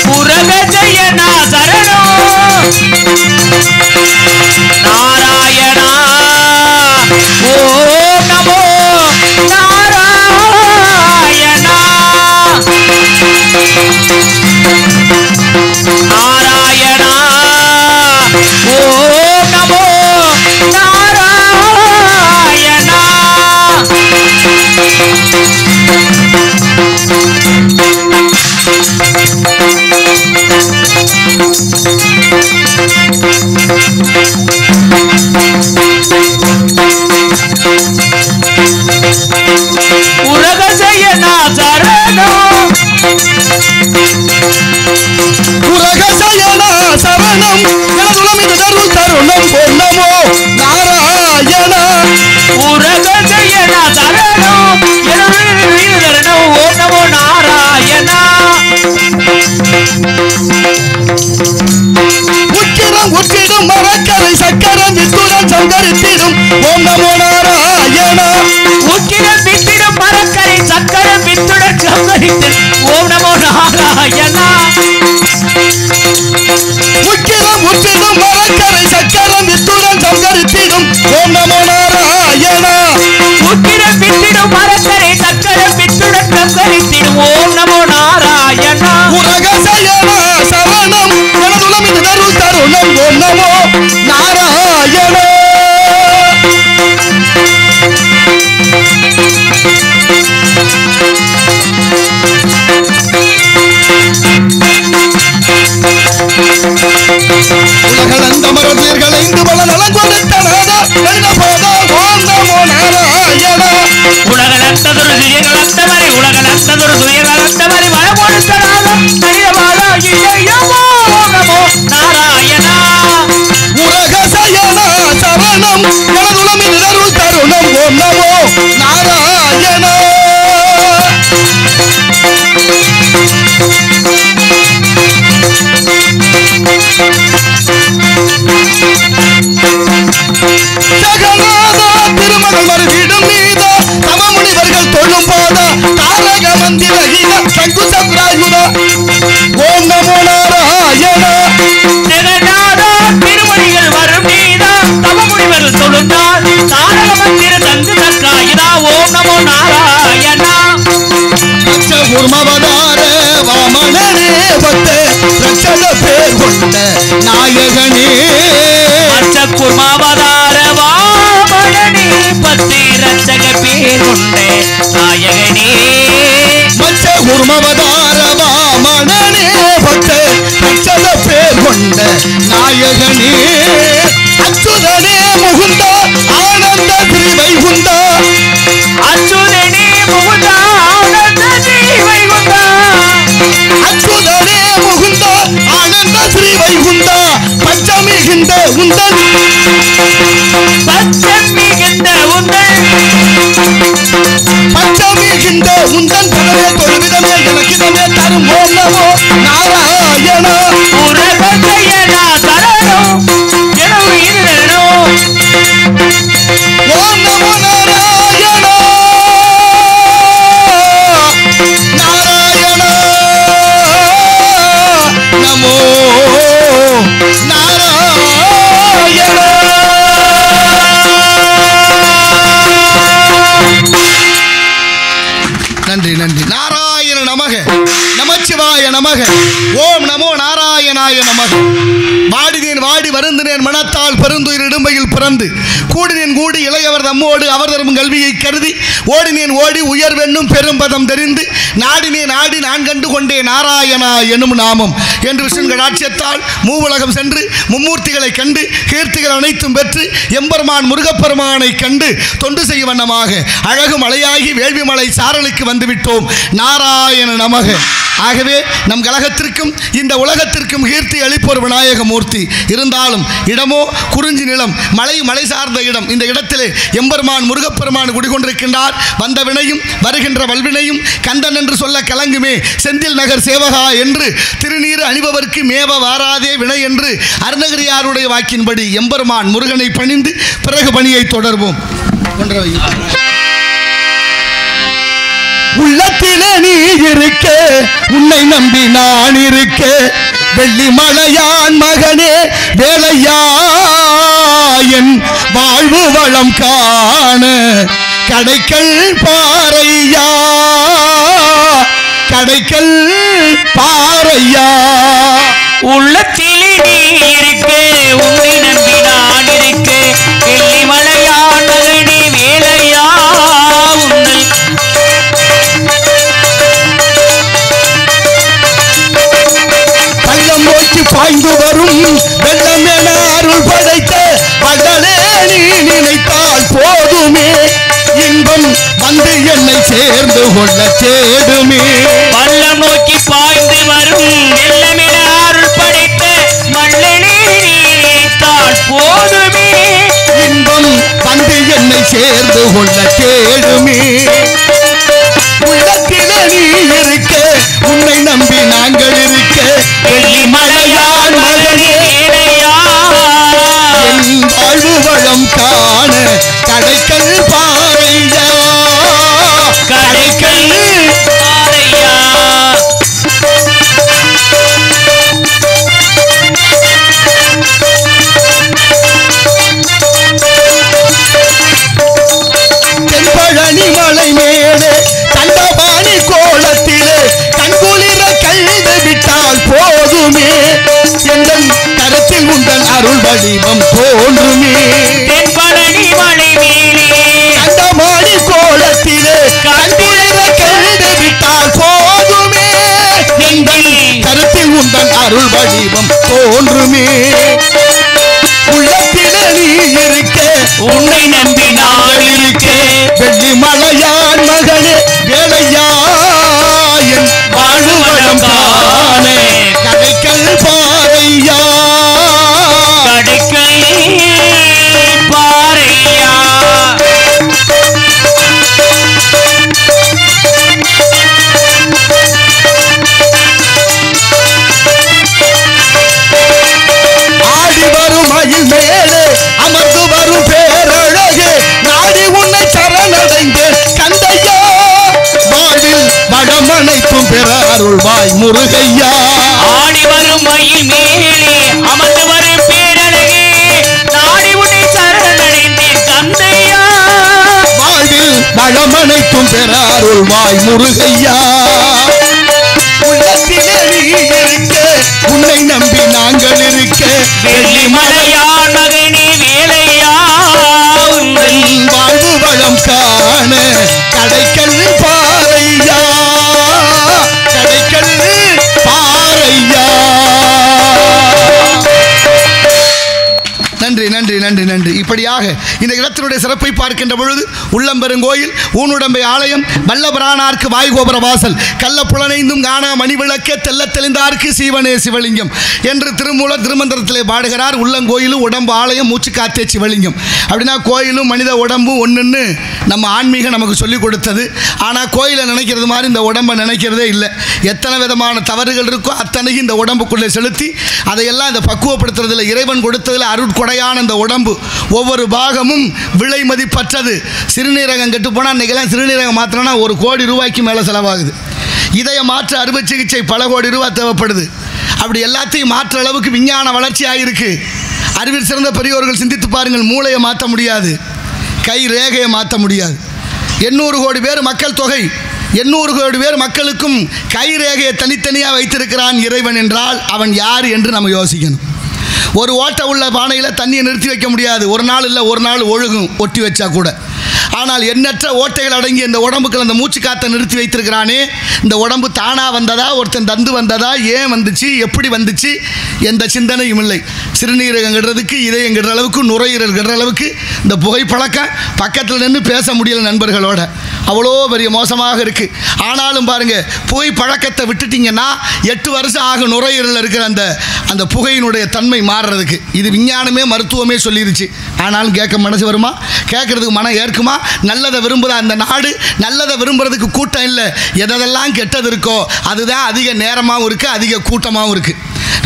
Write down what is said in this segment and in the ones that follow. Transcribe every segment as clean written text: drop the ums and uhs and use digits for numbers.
புரக ஜெயனா சரணம் நாராயணா ஓம் நமோ நாராயணா நாராயணா ஓம் நமோ நாராயணா உலக ஜெயனா சரணம் உலக ஜெயனா சரணம் எனதுளம் இது தருணம் பொன்னமோ நாராயணா உலக ஜெயனா சரணம் தருணம் ஓம் நமோ நாராயணா உக்கிரம் உற்றிடும் மரக்கரை சக்கரம் வித்துடன் சங்கரித்திடும் ஓம் நமோ நாராயணா உக்கிரம் வித்திடும் மரக்கரை சக்கரம் வித்துடன் சங்கரித்திடும் ஓம் நமோ நாராயணா உக்கிரம் உற்றிடும் மரக்கரை சக்கரம் வித்துடன் சங்கரித்திடும் ஓம் நமோ நாராயணா உக்கிரம் வித்திடும் மரக்கரை சக்கரம் வித்துடன் சங்கரித்திடும் ஓம் நமோ நாராயணா உலக ஜெயனா சரணம் எனதுளம் இது தருணம் ஓம் நமோ நாராயணா உலகளந்த மரத்தீர்கள் ஐந்து பல நலம் கொடுத்தனாதா என்ன போதா ஓம் நமோ நாராயணா உலகளந்ததொரு சுயகளந்தவரை உலகளந்ததொரு சுயகளந்தவரை வளமொடுத்தனாக மனிதமாதா இயையமோ நமோ நாராயணா உலக ஜெயனா சரணம் எனதுளம் இது தருணம் ஓம் நமோ நாராயணா ஜெகநாதா திருமகள் மறுவிடும் மீதா தவமுனிவர்கள் தொழும் போதா தாரக மந்திர கீத சங்கு சக்ராயுதா ஓம் நமோ நாராயணா ஜெகநாதா திருமணிகள் வரும் நீதா தவமுனிவர்கள் தொழுந்தால் தாரக மந்திர தங்கு சக்காயிதா ஓம் நமோ நாராயணா கூர்மவதார வாமனே பத்து ரட்சத பேர் கொண்ட நாயகனே குர்மாவதார வாமனே பத்தி ரட்சக பேர் கொண்டே நாயகனே மச்ச கூர்மவதார வாமனே பத்து ரட்சத பேர் கொண்ட நாயகனே அச்சுதனே முகுந்தா ஆனந்த ஸ்ரீ வைகுந்தா அச்சுதனே முகுந்தா ஆனந்த ஸ்ரீ வைகுந்தா அச்சுதனே முகுந்தா ஆனந்த ஸ்ரீ வைகுந்தா பச்சமிகின்ற உந்தன் பச்சமிகின்ற உந்தன் பச்சமிகின்ற உந்தன் பதவே தொழுவிதமே எனக்கிதமே தரும் ஓம் நமோ நாராயணா உலக ஜெயனா சரணம் எனவு இருளோ ஓம் நமோ நாராயணா நாராயணா நமோ நாராயணா நன்றி நன்றி நாராயண நமக நமச்சிவாய நமக ஓம் நமோ நாராயணாய நமக வாடினேன் வாடி வருந்தினேன் மனத்தால் பெருந்துயிர் இடும்பையில் பிறந்து கூடினேன் கூடி இளையவர் தம்மோடு அவர் தரும் கல்வியை கருதி ஓடினேன் ஓடி உயர்வென்னும் பெரும்பதம் தெரிந்து நாடினேன் ஆடி நான் கண்டு கொண்டேன் நாராயணா எனும் நாமம் என்று விஷ்ணு கடாட்சியத்தால் மூவுலகம் சென்று மும்மூர்த்திகளை கண்டு கீர்த்திகள் அனைத்தும் பெற்று எம்பெருமான் முருகப்பெருமானை கண்டு தொண்டு செய்ய வண்ணமாக அழகு மலையாகி வேள்விமலை சாரலுக்கு வந்துவிட்டோம். நாராயண நமக. ஆகவே நம் கழகத்திற்கும் இந்த உலகத்திற்கும் கீர்த்தி அளிப்போர் விநாயக மூர்த்தி. இருந்தாலும் இடமோ குறிஞ்சி நிலம், மலை சார்ந்த இடம். இந்த இடத்திலே எம்பெருமான் முருகப்பெருமான் குடிகொண்டிருக்கின்றார். வந்த வினையும் வருகின்ற வல்வினையும் கந்தன் என்று சொல்ல கலங்குமே செந்தில் நகர் சேவகா என்று திருநீறு அணிபவர்க்கு மேவ வாராதே வினை என்று அருணகிரியாருடைய வாக்கின்படி எம்பெருமான் முருகனை பணிந்து பிறகு பணியை தொடர்வோம். உள்ளத்திலே நீ இருக்க உன்னை நம்பி நான் இருக்க வெள்ளி மலையான் மகனே வேலையா என் வாழ்வு வளம் காண கடைக்கல் பாறையா கடைக்கல் பாறையா உள்ளத்திலே நீ இருக்க உன்னை நம்பி நான் இருக்க வெள்ளி மலையான் மகனே வேலையா உன்னை பள்ளம் நோக்கி பாய்ந்து வரும் வெள்ளம் என அருள் படைத்த பகலே நீ நினைத்தால் போதுமே இன்பம் வந்து என்னை சேர்ந்து கொள்ள தேடுமே பள்ளம் நோக்கி பாய்ந்து வரும் வெள்ளம் என அருள் படைத்த மல்லனே நினைத்தால் போதுமே இன்பம் வந்து என்னை சேர்ந்து கொள்ள தேடுமே உள்ளத்திலே நீ இருக்க உன்னை நம்பி நாங்கள் இருக்க வெள்ளி மலையான் மகனே வேலையா என் வாழ்வு வளம் காண கடைக்கல் பாறையா கடைக்கல் பாறையா தென்பழனி மலை மேலே தண்டபாணி கோலத்திலே கண்குளிர கல்து விட்டால் போதுமே எங்கள் கருத்தில் உங்கள் அருள் வடிவம் தோன்றுமே தென்பழனி மலை மேலே தண்டபாணி கோலத்திலே கண்குளிர கல்து விட்டால் போதுமே எங்கள் கருத்தில் உங்கள் அருள் வடிவம் தோன்றுமே உள்ளத்திலே நீ இருக்க உன்னை நம்பி நான் இருக்க வெள்ளி மலையான் மகனே வேலையா என் வாழ்வு வளம் காண கடைக்கல் பாறையா கடைக்கல் பாறையா ஆடி வரும் மயில் மேலே அமர்ந்து வரும் பேரழகு நாடி உன்னை சரணடைந்து கந்தையா வாழ்வில் வளமனைத்தும் பெற அருள்வாய் முருகையா ஆடி வரும் மயில் மேலே அமர்ந்து வரும் பேரழகே நாடி உன்னை சரணடைந்தேன் கந்தையா வாழ்வில் வளமனைத்தும் பெற அருள்வாய் முருகையா உள்ளத்திலே நீ இருக்க உன்னை நம்பி நாங்கள் இருக்க வெள்ளி மலையான் மகனே வேலையா உங்கள் என் வாழ்வு வளம் காண கடைக்கல் பாறையா கடைக்கல் பாறையா நன்றி நன்றி நன்றி நன்றி இப்படியாக இந்த இடத்தினுடைய சிறப்பை பார்க்கின்ற பொழுது உள்ளம்பெருங்கோயில் ஊனுடம்பை ஆலயம் வல்லபரானார்க்கு வாய்கோபுர வாசல் கள்ள புலனைந்தும் காணா மணிவிளக்க தெல்ல தெளிந்தார்க்கு சீவனே சிவலிங்கம் என்று திருமூலர் திருமந்திரத்திலே பாடுகிறார். உள்ளங்கோயிலும் உடம்பு ஆலயம் மூச்சு காத்தே சிவலிங்கம் அப்படின்னா கோயிலும் மனித உடம்பும் ஒன்றுன்னு நம்ம ஆன்மீகம் நமக்கு சொல்லிக் கொடுத்தது. ஆனால் கோயிலை நினைக்கிறது மாதிரி இந்த உடம்பை நினைக்கிறதே இல்லை. எத்தனை விதமான தவறுகள் இருக்கோ அத்தனையும் இந்த உடம்புக்குள்ளே செலுத்தி அதையெல்லாம் இந்த பக்குவப்படுத்துறதுல இறைவன் கொடுத்ததில் அருட்கொடையான இந்த உடம்பு ஒவ்வொரு பாகமும் விலை மதிப்பற்றது. சிறுநீரகம் கெட்டு போனால் இன்றைக்கெல்லாம் சிறுநீரகம் மாத்திரம்னா 1 கோடி ரூபாய்க்கு மேலே செலவாகுது. இதய மாற்று அறுவை சிகிச்சை பல கோடி ரூபாய் தேவைப்படுது. அப்படி எல்லாத்தையும் மாற்ற அளவுக்கு விஞ்ஞான வளர்ச்சி ஆகிருக்கு. அறிவில் சிறந்த பெரியோர்கள் சிந்தித்து பாருங்கள். மூளையை மாற்ற முடியாது, கை ரேகையை மாற்ற முடியாது. 800 கோடி பேர் மக்கள் தொகை, 800 கோடி பேர் மக்களுக்கும் கை ரேகையை தனித்தனியாக வைத்திருக்கிறான் இறைவன் என்றால் அவன் யார் என்று நம்ம யோசிக்கணும். ஒரு ஓட்டை உள்ள பானையில் தண்ணியை நிறுத்தி வைக்க முடியாது. ஒரு நாள் இல்லை ஒரு நாள் ஒழுகும் ஒட்டி வச்சா கூட. ஆனால் எண்ணற்ற ஓட்டைகள் அடங்கி இந்த உடம்புக்கு அந்த மூச்சு காற்றை நிறுத்தி வைத்திருக்கிறானே. இந்த உடம்பு தானாக வந்ததா, ஒருத்தன் தந்து வந்ததா, ஏன் வந்துச்சு, எப்படி வந்துச்சு, எந்த சிந்தனையும் இல்லை. சிறுநீரகம் கெடுறதுக்கு, இதயம் கெடுற அளவுக்கு, நுரையீரல் கெடுற அளவுக்கு இந்த புகைப்பழக்கம் பக்கத்தில் நின்று பேச முடியல நண்பர்களோட. அவ்வளோ பெரிய மோசமாக இருக்குது. ஆனாலும் பாருங்கள், புகைப்பழக்கத்தை விட்டுட்டிங்கன்னா 8 வருஷம் ஆகும் நுரையீரலில் இருக்கிற அந்த புகையினுடைய தன்மை மாறுறதுக்கு. இது விஞ்ஞானமே மருத்துவமே சொல்லிருச்சு. ஆனாலும் கேட்க மனசு வருமா? கேட்குறதுக்கு மனம் ஏற்குமா? நல்லதை விரும்புகிற அந்த நாடு, நல்லதை விரும்புறதுக்கு கூட்டம் இல்லை. எதெல்லாம் கெட்டது இருக்கோ அதுதான் அதிக நேரமாகவும் இருக்குது, அதிக கூட்டமாகவும் இருக்குது.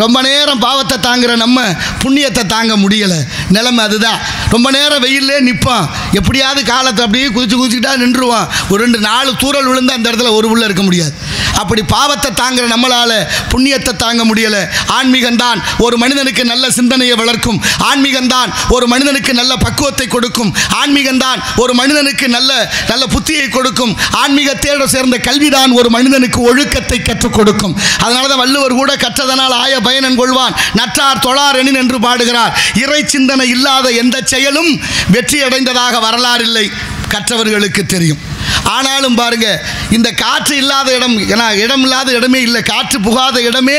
ரொம்ப நேரம் பாவத்தை தாங்குற நம்ம புண்ணியத்தை தாங்க முடியலை. நிலைமை அதுதான். ரொம்ப நேரம் வெயிலே நிற்போம், எப்படியாவது காலத்தை அப்படியே குதிச்சுக்கிட்டா நின்றுவான். ஒரு 2-4 தூரல் விழுந்து அந்த இடத்துல ஒரு உள்ள இருக்க முடியாது. அப்படி பாவத்தை தாங்குற நம்மளால் புண்ணியத்தை தாங்க முடியலை. ஆன்மீகம்தான் ஒரு மனிதனுக்கு நல்ல சிந்தனையை வளர்க்கும். ஆன்மீகம்தான் ஒரு மனிதனுக்கு நல்ல பக்குவத்தை கொடுக்கும். ஆன்மீகம்தான் ஒரு மனிதனுக்கு நல்ல நல்ல புத்தியை கொடுக்கும். ஆன்மீகத்தோடு சேர்ந்த கல்விதான் ஒரு மனிதனுக்கு ஒழுக்கத்தை கற்றுக் கொடுக்கும். அதனால தான் வள்ளுவர் கூட கற்றதனால் ஆய பயனன் கொள்வான் நற்றார் தொழார் எனின் என்று பாடுகிறார். இறை சிந்தனை இல்லாத எந்த செயலும் வெற்றி அடைந்ததாக வரலாறு இல்லை, கற்றவர்களுக்கு தெரியும். ஆனாலும் பாருங்க, இந்த காற்று இல்லாத இடம், ஏன்னா இடம் இல்லாத இடமே இல்லை, காற்று புகாத இடமே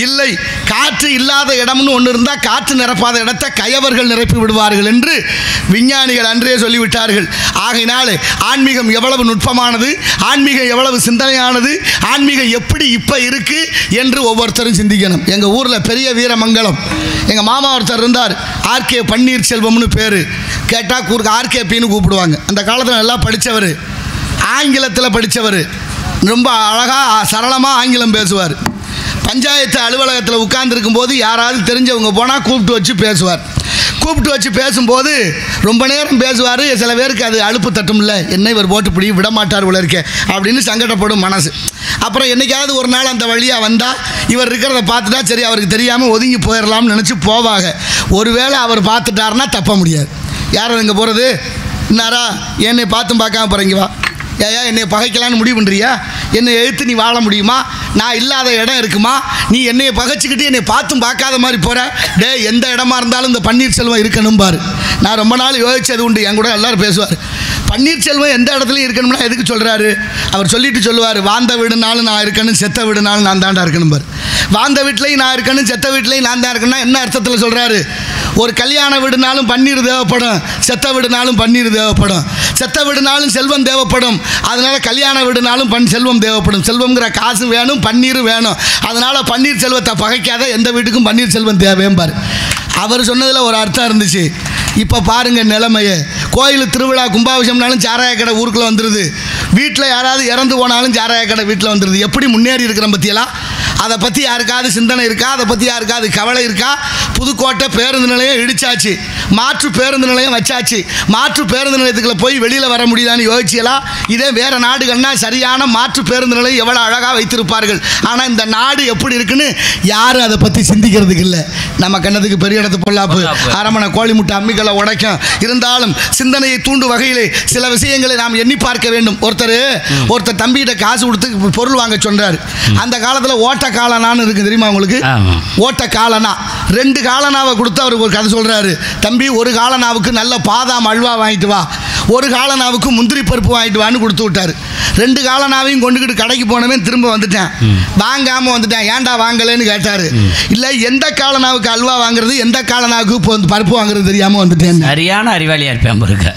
இல்லை. காற்று இல்லாத இடம்னு ஒன்று இருந்தால் காற்று நிரப்பாத இடத்தை கயவர்கள் நிரப்பி விடுவார்கள் என்று விஞ்ஞானிகள் அன்றே சொல்லிவிட்டார்கள். ஆகையினாலே ஆன்மீகம் எவ்வளவு நுட்பமானது, ஆன்மீகம் எவ்வளவு சிந்தனையானது, ஆன்மீகம் எப்படி இப்போ இருக்கு என்று ஒவ்வொருத்தரும் சிந்திக்கணும். எங்கள் ஊரில் பெரிய வீரமங்கலம் எங்கள் மாமா ஒருத்தர் இருந்தார், ஆர்கே பன்னீர்செல்வம்னு பேர். கேட்டால் ஆர்கேபின்னு கூப்பிடுவாங்க. அந்த காலத்தில் நல்லா படித்தவர், ஆங்கிலத்தில் படித்தவர், ரொம்ப அழகாக சரளமாக ஆங்கிலம் பேசுவார். பஞ்சாயத்து அலுவலகத்தில் உட்கார்ந்துருக்கும் போது யாராவது தெரிஞ்சவங்க போனால் கூப்பிட்டு வச்சு பேசுவார். கூப்பிட்டு வச்சு பேசும்போது ரொம்ப நேரம் பேசுவார். சில பேருக்கு அது அலுப்பு தட்டும்ல, என்ன இவர் போட்டு பிடி விட மாட்டார் உள்ள இருக்கே அப்படின்னு சங்கடப்படும் மனசு. அப்புறம் என்றைக்காவது ஒரு நாள் அந்த வழியாக வந்தால் இவர் இருக்கிறத பார்த்துட்டா சரி அவருக்கு தெரியாமல் ஒதுங்கி போயிடலாம்னு நினச்சி போவாங்க. ஒருவேளை அவர் பார்த்துட்டாருன்னா தப்ப முடியாது. யாரும் இங்கே போகிறது என்னாரா, என்னை பார்த்தும் பார்க்காம போகிறீங்க வா, ஏயா என்னை பகைக்கலான்னு முடிவு பண்ணுறியா, என்னை எழுத்து நீ வாழ முடியுமா, நான் இல்லாத இடம் இருக்குமா, நீ என்னையை பகைச்சிக்கிட்டு என்னை பார்த்தும் பார்க்காத மாதிரி போகிற, டே எந்த இடமா இருந்தாலும் இந்த பன்னீர்செல்வம் இருக்கணும் பாரு. நான் ரொம்ப நாள் யோசிச்சது உண்டு, என் கூட எல்லோரும் பேசுவார். பன்னீர்செல்வம் எந்த இடத்துலையும் இருக்கணும்னா எதுக்கு சொல்கிறாரு, அவர் சொல்லிட்டு சொல்லுவார், வாழ்ந்த வீடுனாலும் நான் இருக்கணும், செத்த வீடுனாலும் நான் தாண்டா இருக்கணும் பாரு. வாழ்ந்த வீட்லையும் நான் இருக்கணும், செத்த வீட்லையும் நான் தான் இருக்கணும்னா என்ன அர்த்தத்தில் சொல்கிறாரு, ஒரு கல்யாண வீடுனாலும் பன்னீர் தேவைப்படும், செத்த வீடுனாலும் பன்னீர் தேவைப்படும், செத்த வீடுனாலும் செல்வம் தேவைப்படும், அதனால் கல்யாண வீடுனாலும் செல்வம் தேவைப்படும். செல்வங்கிற காசு வேணும், பன்னீர் வேணும். அதனால் பன்னீர் செல்வத்தை பகைக்காத, எந்த வீட்டுக்கும் பன்னீர் செல்வம் தேவைம்பார். அவர் சொன்னதில் ஒரு அர்த்தம் இருந்துச்சு. இப்போ பாருங்கள் நிலைமையை, கோயில் திருவிழா கும்பாபிஷம்னாலும் சாராய கடை ஊருக்குள்ளே வந்துடுது, வீட்டில் யாராவது இறந்து போனாலும் சாராய கடை வீட்டில் வந்துடுது. எப்படி முன்னேறி இருக்கிறோம் பற்றியெல்லாம். அதை பற்றி யாருக்காவது சிந்தனை இருக்கா, அதை பற்றி யாருக்காவது கவலை இருக்கா? புதுக்கோட்டை பேருந்து நிலையம் இடிச்சாச்சு, மாற்று பேருந்து நிலையம் வச்சாச்சு, மாற்று பேருந்து நிலையத்துக்குள்ள போய் வெளியில் வர முடியுதான்னு யோசிச்சலாம். இதே வேறு நாடுகள்னா சரியான மாற்று பேருந்து நிலையம் எவ்வளோ அழகாக வைத்திருப்பார்கள். ஆனால் இந்த நாடு எப்படி இருக்குன்னு யாரும் அதை பற்றி சிந்திக்கிறதுக்கு இல்லை. நம்ம கண்ணத்துக்கு பெரிய இடத்து பொல்லாப்பு, அரமனை கோழி முட்டை அம்மிகளை உடைக்கும். இருந்தாலும் சிந்தனையை தூண்டு வகையிலே சில விஷயங்களை நாம் எண்ணி பார்க்க வேண்டும். ஒருத்தர் தம்பிகிட்ட காசு கொடுத்து பொருள் வாங்க சொன்னார். அந்த காலத்தில் ஓட்ட காலனான்னு இருக்கு தெரியுமா உங்களுக்கு? ஓட்ட காலனா 2 காலனாவை கொடுத்து அவருக்கு ஒரு கதை சொல்றாரு. தம்பி, ஒரு காலனாவுக்கு நல்ல பாதாம் அல்வா வாங்கிட்டு வா, ஒரு காலனாவுக்கு முந்திரி பருப்பு வாங்கிட்டு வான்னு கொடுத்து விட்டாரு. 2 காலனாவையும் கொண்டுக்கிட்டு கடைக்கு போனவன் திரும்ப வந்துட்டேன், வாங்காம வந்துட்டேன். ஏன்டா வாங்கலன்னு கேட்டாரு. இல்லை, எந்த காலனாவுக்கு அல்வா வாங்குறது, எந்த காலனாவுக்கு பருப்பு வாங்குறது தெரியாம வந்துட்டேன். சரியான அறிவாளியா இருப்பேன் பாருங்க.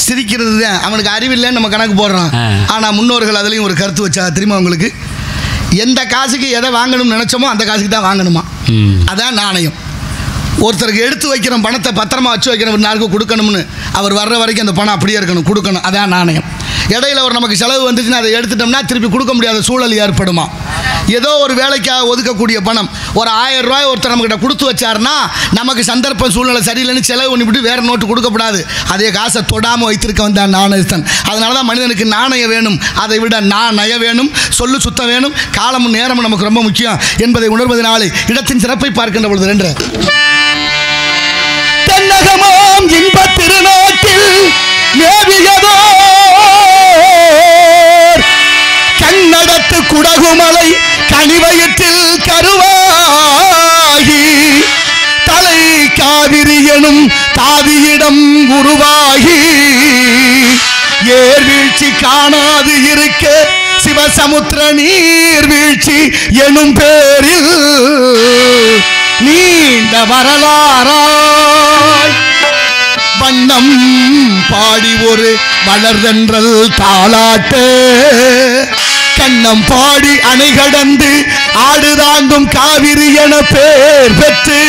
சிரிக்கிறது தான் அவனுக்கு அறிவில்லைன்னு நம்ம கணக்கு போடுறோம். ஆனால் முன்னோர்கள் அதுலேயும் ஒரு கருத்து வச்சா தெரியுமா உங்களுக்கு? எந்த காசுக்கு எதை வாங்கணும்னு நினச்சோமோ அந்த காசுக்கு தான் வாங்கணுமா, அதான் நாணயம். ஒருத்தருக்கு எடுத்து வைக்கிற பணத்தை பத்திரமா வச்சு வைக்கிற ஒரு நாளுக்கு கொடுக்கணும்னு, அவர் வர்ற வரைக்கும் அந்த பணம் அப்படியே இருக்கணும், கொடுக்கணும், அதான் நாணயம். இடையில ஒரு நமக்கு செலவு வந்துச்சுன்னா அதை எடுத்துட்டோம்னா திருப்பி கொடுக்க முடியாத சூழல் ஏற்படுமா? ஏதோ ஒரு வேலைக்காக ஒதுக்கக்கூடிய பணம் ஒரு 1000 ரூபாய் ஒருத்தர் நம்மகிட்ட கொடுத்து வச்சாருன்னா நமக்கு சந்தர்ப்ப சூழ்நிலை சரியில்லைன்னு செலவு பண்ணிவிட்டு வேற நோட்டு கொடுக்கப்படாது. அதே காசை தொடாமல் வைத்திருக்க வந்தான் நாணயஸ்தன். அதனால தான் மனிதனுக்கு நாணயம் வேணும், அதை விட நய வேணும், சொல்லு சுத்தம் வேணும், காலமும் நேரமும் நமக்கு ரொம்ப முக்கியம் என்பதை உணர்வதனாலே இடத்தின் சிறப்பை பார்க்கின்ற பொழுது ரெண்டு தென்னகமாம் இன்பத் திருநாட்டில் மேவியதோ கண்ணடத்து குடகுமலை கனிவயிற்றில் கருவாகி தலை காவிரி எனும் தாதியிடம் உருவாகி ஏர்வீழ்ச்சி காணாது இருக்க சிவசமுத்திர நீர்வீழ்ச்சி எனும் பேரில் நீண்ட வரலாறாய் வண்ணம் பாடி ஒரு வளர்தென்றல் தாளாட்டு கண்ணம் பாடி அணை கடந்து ஆடுதாங்கும் காவிரி என பேர் பெற்று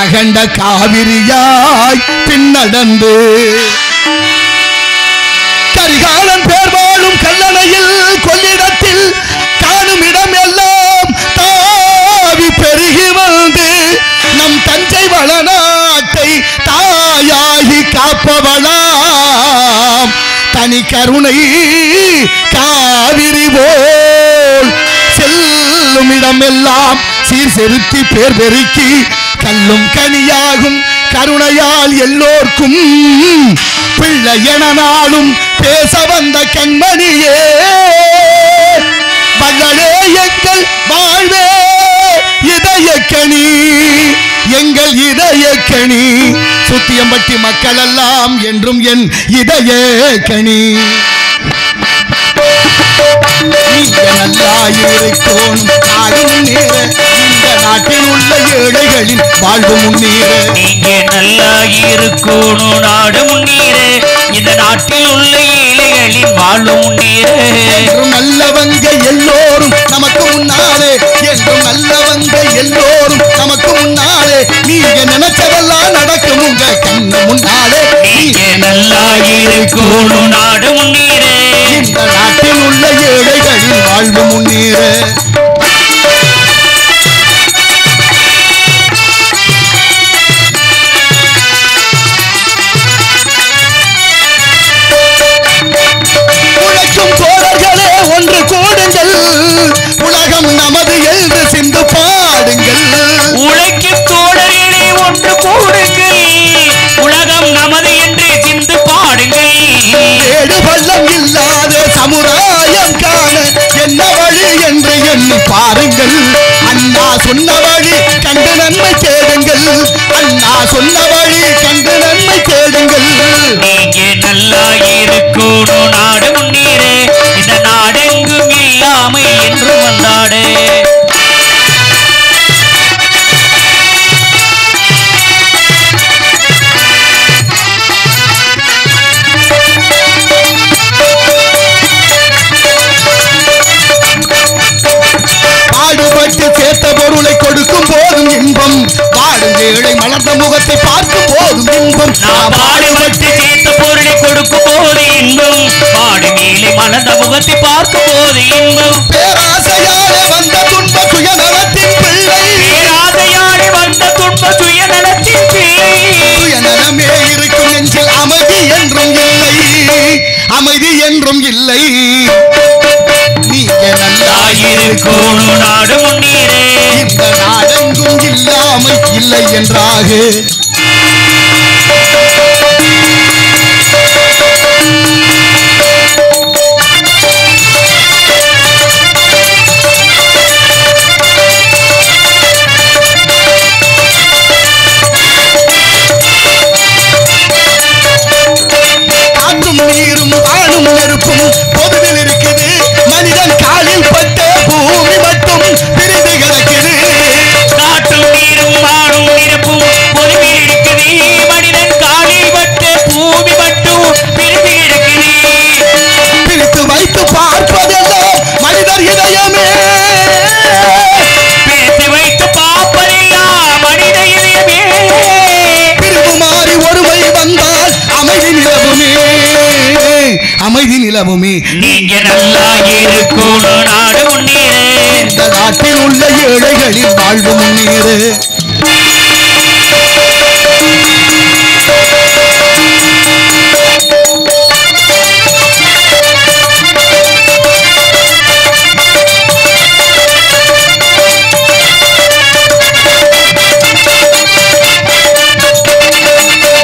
அகண்ட காவிரியாய் பின்னடந்து கரிகாலன் பேர் வாழும் கல்லணையில் கொள்ளிடத்தில் காணும் இடம் எல்லாம் கருணை காவிரி போல் செல்லும் இடமெல்லாம் சீர் செலுத்தி பேர் பெருக்கி கல்லும் கனியாகும் கருணையால் எல்லோர்க்கும் பிள்ளை என நாளும் பேச வந்த கண்மணியே மகளே எங்கள் வாழ்வே இதயக்கணி எங்கள் இதயக்கணி சுத்தியம்பட்டி மக்கள் எல்லாம் என்றும் என் இதயக்கணி நீங்க நல்லா இருக்கணும் நாடு முன்னேற இந்த நாட்டில் உள்ள ஏழைகளின் வாழ்வு முன்னேற நீங்க நல்லா இருக்கணும் நாடு முன்னேற இந்த நாட்டில் உள்ள ஏழைகளின் வாழ்வு முன்னேற என்றும் நல்லவங்க எல்லோரும் நமக்கு முன்னாலே என்றும் நல்லவங்க எல்லோரும் நமக்கு முன்னாலே நீங்க நினைச்சதெல்லாம் நடக்கும் உங்க கண்ணு முன்னாலே நீங்க நல்லா இருக்கணும் நாடு முன்னேற இந்த நாட்டில் உள்ள ஏழைகளின் வாழ்வு முன்னேற உழைக்கும் தோழர்களே ஒன்று கூடுங்கள் உலகம் நமது என்று சிந்து பாடுங்கள் உழைக்கும் தோழர்களே ஒன்று கூடுங்கள் உலகம் நமது என்று சிந்து பாடுங்கள் ஏடு பள்ளம் இல்லாத சமுதாயம் காண என்ன வழி என்று எண்ணி பாருங்கள் அண்ணா சொன்ன வழி கண்டு நன்மை தேடுங்கள் அண்ணா சொன்ன வழி கண்டு நன்மை தேடுங்கள் நீங்க நல்லா இருக்கணும் நாடு முன்னேற இந்த நாடெங்கும் இல்லாமை என்று வந்தாடு பாடுபட்டு சேர்த்த பொருளை கொடுக்கும் போதும் இன்பம் பாடும் ஏழை மலர்ந்த முகத்தை பார்க்கும் போதும் இன்பம் நான் பாடுபட்டு சேர்த்த பொருளை கொடுக்கும் போது இன்பம் பாடும் ஏழை மலர்ந்த முகத்தை பார்க்கும் போது இன்பம் பேராசையாலே வந்த துன்ப சுயநலத்தின் பிள்ளை பேராசையாலே வந்த துன்ப சுயநலத்தின் பிள்ளை சுயநலமே இருக்கும் நெஞ்சில் அமைதி என்றும் இல்லை அமைதி என்றும் இல்லை நீங்க நல்லா இருக்கணும் நாடு முன்னேற இந்த நாடெங்கும் இல்லாமல் இல்லை என்றாக காற்றும் நீரும் வானும் நெருப்பும் பொதுவில் இருக்குது மனிதன் காலில் பட்ட பூமி மட்டும் பிரிந்து கிடக்குது காற்றும் நீரும் வானும் நெருப்பும் பொதுவில் இருக்குது மனிதன் காலில் பட்ட பூமி மட்டும் பிரிந்து கிடக்குது பிரித்து வைத்து பார்ப்பதெல்லாம் மனிதர் இதயமே பிரித்து வைத்து பார்ப்பதெல்லாம் மனித இதயமே பிரிவு மாறி ஒருமை வந்தால் அமைதி நிலவுமே அமைதி நிலவுமே நீங்க நல்லா இருக்கணும் நாடு முன்னேற இந்த நாட்டில் உள்ள ஏழைகளின் வாழ்வு முன்னேற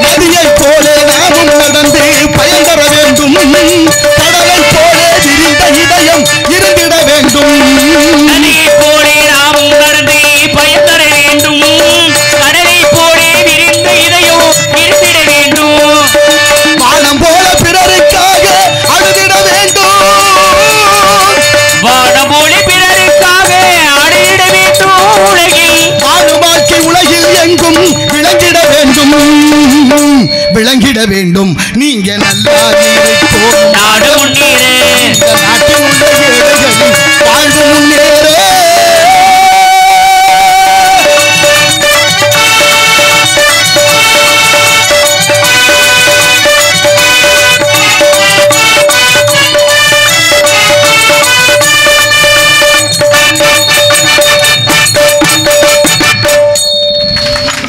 நதியைப் போலே நாமும் நடந்து பயன்பெற வேண்டும் கடலைப் போலே விரிந்த இதயம் இருந்திட வேண்டும் நதியை போலே நாம் நடந்து பயன்பெற வேண்டும் கடலை போலே விரிந்த இதயம் இருந்திட வேண்டும் வானம் போல பிறருக்காக அழுதிட வேண்டும் வானம் போலே பிறருக்காக அடையிட வேண்டும் உலகில் வாழும் வாழ்க்கை உலகில் எங்கும் விளங்கிட வேண்டும் விளங்கிட வேண்டும் நீங்க நல்லா இருக்கோம் நாடு முன்னேற இந்த நாட்டில் உள்ள ஏழைகளின் வாழ்வு முன்னேற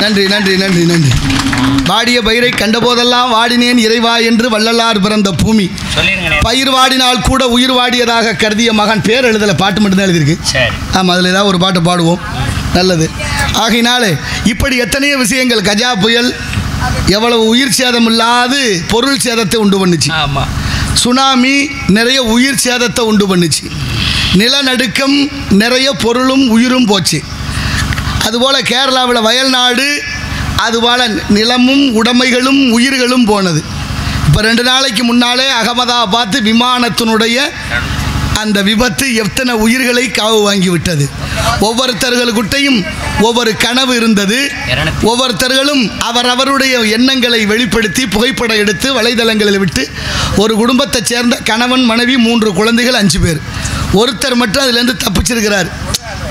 நன்றி நன்றி நன்றி நன்றி வாடிய பயிரை கண்டபோதெல்லாம் வாடினேன் இறைவா என்று வள்ளலார் பிறந்த பூமி சொல்லிருங்க பயிர் வாடினால் கூட உயிர் வாடியதாக கருதிய மகன் பேர் எழுதலை, பாட்டு மட்டும்தான் எழுதியிருக்கு. ஆமாம், அதில் ஏதாவது ஒரு பாட்டு பாடுவோம், நல்லது. ஆகையினாலே இப்படி எத்தனையோ விஷயங்கள். கஜா புயல் எவ்வளவு உயிர் சேதம் இல்லாது பொருள் சேதத்தை உண்டு பண்ணுச்சு. ஆமாம். சுனாமி நிறைய உயிர் சேதத்தை உண்டு பண்ணுச்சு. நிலநடுக்கம் நிறைய பொருளும் உயிரும் போச்சு. அதுபோல் கேரளாவில் வயல்நாடு, அதுபோல் நிலமும் உடைமைகளும் உயிர்களும் போனது. இப்போ 2 நாளைக்கு முன்னாலே அகமதாபாத் விமானத்தினுடைய அந்த விபத்து எத்தனை உயிர்களை காவு வாங்கி விட்டது. ஒவ்வொருத்தர்களுக்கிட்டையும் ஒவ்வொரு கனவு இருந்தது. ஒவ்வொருத்தர்களும் அவரவருடைய எண்ணங்களை வெளிப்படுத்தி புகைப்படம் எடுத்து வலைதளங்களில் விட்டு ஒரு குடும்பத்தைச் சேர்ந்த கணவன் மனைவி 3 குழந்தைகள் 5 பேர், ஒருத்தர் மட்டும் அதிலேருந்து தப்பிச்சிருக்கிறார்.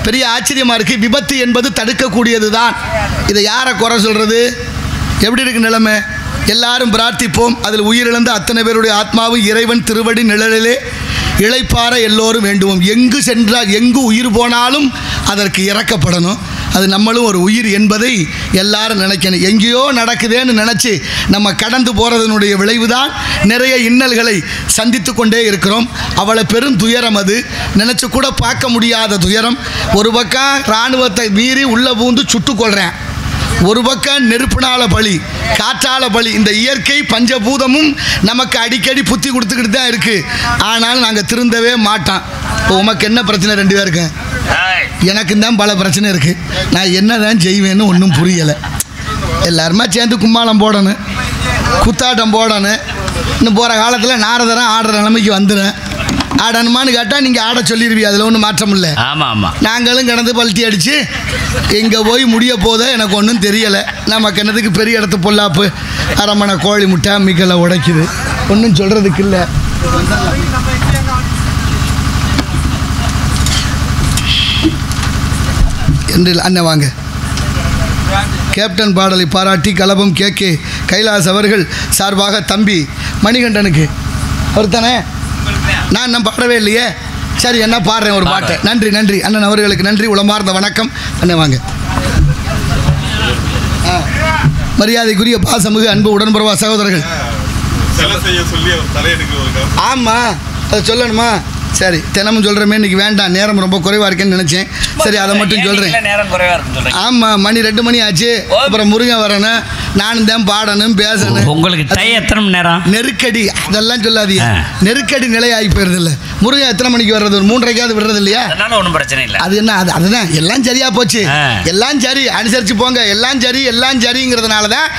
பெரிய ஆச்சரியமாக இருக்குது. விபத்து என்பது தடுக்கக்கூடியது தான். இதை யாரை குறை சொல்கிறது? எப்படி இருக்கு நிலைமை? எல்லாரும் பிரார்த்திப்போம். அதில் உயிரிழந்த அத்தனை பேருடைய ஆத்மாவும் இறைவன் திருவடி நிழலிலே இளைப்பாற எல்லோரும் வேண்டுவோம். எங்கு சென்றால், எங்கு உயிர் போனாலும் அதற்கு இறக்கப்படணும். அது நம்மளும் ஒரு உயிர் என்பதை எல்லாரும் நினைக்கணும். எங்கேயோ நடக்குதேன்னு நினச்சி நம்ம கடந்து போகிறதனுடைய விளைவு தான் நிறைய இன்னல்களை சந்தித்து கொண்டே இருக்கிறோம். அவ்வளோ பெரும் துயரம், அது நினச்சி கூட பார்க்க முடியாத துயரம். ஒரு பக்கம் இராணுவத்தை மீறி உள்ளே பூந்து சுட்டுக்கொள்கிறேன், ஒரு பக்கம் நெருப்பினால பலி, காற்றால பலி. இந்த இயற்கை பஞ்சபூதமும் நமக்கு அடிக்கடி புத்தி கொடுத்துக்கிட்டு தான் இருக்குது. ஆனால் நாங்கள் திருந்தவே மாட்டோம். இப்போ உமக்கு என்ன பிரச்சனை? 2 பேருக்கு, எனக்கு தான் பல பிரச்சனை இருக்குது. நான் என்ன தான் செய்வேன்னு ஒன்றும் புரியலை. எல்லாருமா சேர்ந்து கும்மாளம் போடணும், குத்தாட்டம் போடணும். இன்னும் போகிற காலத்தில் நாரதரம் ஆடுற நிலைமைக்கு வந்துடும். ஆடணுமான்னு கேட்டால் நீங்கள் ஆட சொல்லிடுவீங்க, அதில் ஒன்றும் மாற்றம் இல்லை. ஆமாம் ஆமாம். நாங்களும் கிடந்து பல்ட்டி அடித்து எங்கே போய் முடிய போதோ எனக்கு ஒன்றும் தெரியலை. நம்ம கிணத்துக்கு பெரிய இடத்து பொல்லாப்பு, அரமனை கோழி முட்டை மிக்கலை உடைக்குது, ஒன்றும் சொல்கிறதுக்கு இல்லை. என்று அண்ணன் வாங்க. கேப்டன் பாடலை பாராட்டி கலபம் கே கைலாஸ் அவர்கள் சார்பாக தம்பி மணிகண்டனுக்கு, அவர் தானே, நான் இன்னும் பாடவே இல்லையே, சரி என்ன பாடுறேன் ஒரு பாட்டை. நன்றி நன்றி அண்ணன் அவர்களுக்கு நன்றி, உளமார்ந்த வணக்கம். அண்ணன் வாங்க. மரியாதைக்குரிய பாசமிகு அன்பு உடன்புறவா சகோதரர்கள். ஆமாம், அது சொல்லணுமா? சரி, தினமும் சொல்கிறமே, இன்றைக்கி வேண்டாம், நேரம் ரொம்ப குறைவாக இருக்கேன்னு நினச்சேன். சரி, அதை மட்டும் சொல்கிறேன். ஆமாம், மணி 2 மணி ஆச்சு. அப்புறம் முருகன் வரணும், நானும் தான் பாடணும் பேசணும். உங்களுக்கு டைம் எத்தனை மணி நேரம்? நெருக்கடி அதெல்லாம் சொல்லாதீங்க. நெருக்கடி நிலை ஆகி போயிருது இல்லை. முருகன் எத்தனை மணிக்கு வர்றது? ஒரு 3:30க்காவது விடுறது இல்லையா? ஒன்றும் பிரச்சனை இல்லை. அது என்ன, அதுதான் எல்லாம் சரியாக போச்சு, எல்லாம் சரி, அனுசரித்து போங்க, எல்லாம் சரி எல்லாம் சரிங்கிறதுனால தான்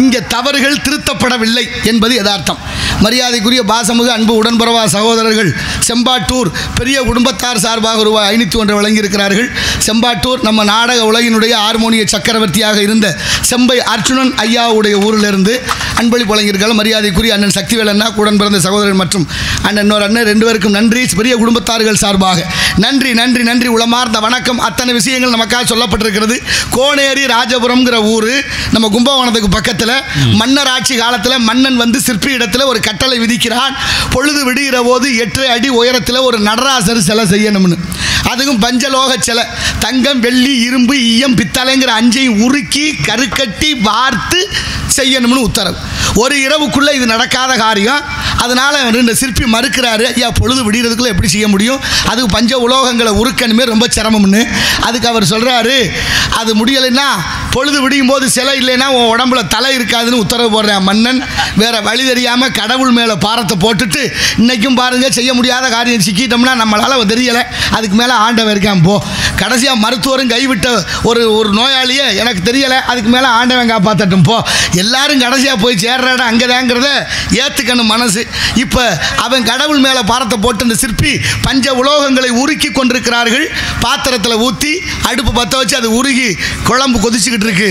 இங்கே தவறுகள் திருத்தப்படவில்லை என்பது யதார்த்தம். மரியாதைக்குரிய பாசமுக அன்பு உடன்புறவா சகோதரர்கள் செம்பாட்டூர் பெரிய குடும்பத்தார் சார்பாக ரூபாய் 501 வழங்கியிருக்கிறார்கள். செம்பாட்டூர் நம்ம நாடக உலகினுடைய ஹார்மோனிய சக்கரவர்த்தியாக இருந்த செம்பை அர்ச்சுனன் ஐயாவுடைய ஊரிலிருந்து அன்பளிப்பு வழங்கியிருக்காங்க. மரியாதைக்குரிய அண்ணன் சக்திவேல் அண்ணா, உடன் பிறந்த சகோதரன் மற்றும் அண்ணன் இன்னொரு அண்ணன் 2 பேருக்கும் நன்றி. பெரிய குடும்பத்தார்கள் சார்பாக நன்றி நன்றி நன்றி, உளமார்ந்த வணக்கம். அத்தனை விஷயங்கள் நமக்காக சொல்லப்பட்டிருக்கிறது. கோனேரி ராஜபுரம்ங்கிற ஊர் நம்ம கும்பகோணத்துக்கு பக்கத்தில். மன்னர் ஆட்சி காலத்தில் மன்னன் வந்து சிற்பி இடத்துல ஒரு கட்டளை விதிக்கிறான். பொழுது விடுகிற போது 8 அடி உயரத்தில் ஒரு நடராசர் சிலை செய்யணும்னு. அதுவும் பஞ்சலோக சிலை, தங்கம் வெள்ளி இரும்பு ஈயம் பித்தளைங்கிற 5ஐயும் உருக்கி கருக்கட்டி வார்த்து செய்யணும்னு உத்தரவு. ஒரு இரவுக்குள்ளே இது நடக்காத காரியம். அதனால் இந்த சிற்பி மறுக்கிறாரு. ஐயா, பொழுது விடுகிறதுக்குள்ளே எப்படி செய்ய முடியும்? அதுக்கு பஞ்ச உலோகங்களை உருக்கணுமே, ரொம்ப சிரமம்னு. அதுக்கு அவர் சொல்கிறாரு, அது முடியலைன்னா பொழுது விடியும் போது சிலை இல்லைன்னா உன் உடம்புல தலை இருக்காதுன்னு உத்தரவு போடுறேன் மன்னன். வேறு வழி தெரியாமல் கடவுள் மேலே பாரத்தை போட்டுட்டு இன்றைக்கும் பாருங்கள், செய்ய முடியாத காரியம் சிக்கிட்டோம்னா நம்மளால் தெரியலை, அதுக்கு மேலே ஆண்டவன் இருக்கான் போ. கடைசியாக மருத்துவரும் கைவிட்ட ஒரு நோயாளியை எனக்கு தெரியலை, அதுக்கு மேலே ஆண்டவன் காப்பாற்றட்டும் போ. எல்லாரும் கடைசியாக போய் சேர்ற இடம் அங்கே தாங்கிறத ஏற்றுக்கணும் மனசு. இப்போ அவன் கடவுள் மேலே பாரத்தை போட்டு இந்த சிற்பி பஞ்ச உலோகங்களை உருக்கி கொண்டிருக்கிறார்கள். பாத்திரத்தில் ஊற்றி அடுப்பு பற்ற வச்சு அது உருகி குழம்பு கொதிச்சுக்கிட்டு இருக்கு.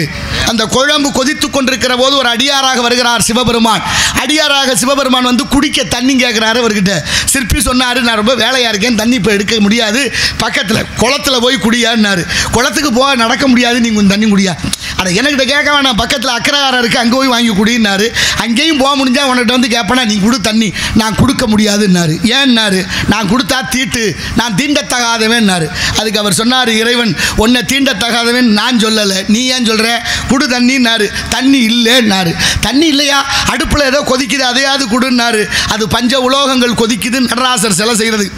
அந்த குழம்பு கொதித்து கொண்டிருக்கிற போது ஒரு அடியாராக வருகிறார் சிவபெருமான். அடியாராக சிவபெருமான் வந்து குடிக்க தண்ணி கேட்குறாரு அவர்கிட்ட. சிற்பி சொன்னார், நான் ரொம்ப வேலையாக இருக்கேன், தண்ணி இப்போ எடுக்க முடியாது, பக்கத்தில் குளத்தில் போய் குடியான்னாரு. குளத்துக்கு போக நடக்க முடியாது, நீங்கள் கொஞ்சம் தண்ணி குடியா. அட எனக்கிட்ட கேட்க வேணாம், பக்கத்தில் அக்கரகாரம் இருக்குது, அங்கே போய் வாங்கி குடினாரு. அங்கேயும் போக முடிஞ்சா உன்கிட்ட வந்து கேட்பேனா, நீ கொடு தண்ணி, நான் கொடுக்க முடியாதுன்னாரு. ஏன்னாரு, நான் கொடுத்தா தீட்டு, நான் தீண்டத்தகாதவன்னாரு. அதுக்கு அவர் சொன்னார், இறைவன் உன்னை தீண்டத்தகாதவன் நான் சொல்லலை, நீ ஏன் சொல்கிற, குடு தண்ணின்னாரு. தண்ணி இல்லைன்னாரு. தண்ணி இல்லையா, அடுப்பில் ஏதோ கொதிக்குது, அதையாவது கொடுன்னாரு. அது பஞ்ச உலோகங்கள் கொதிக்குது, நடராசர் சிலை செய்கிறது.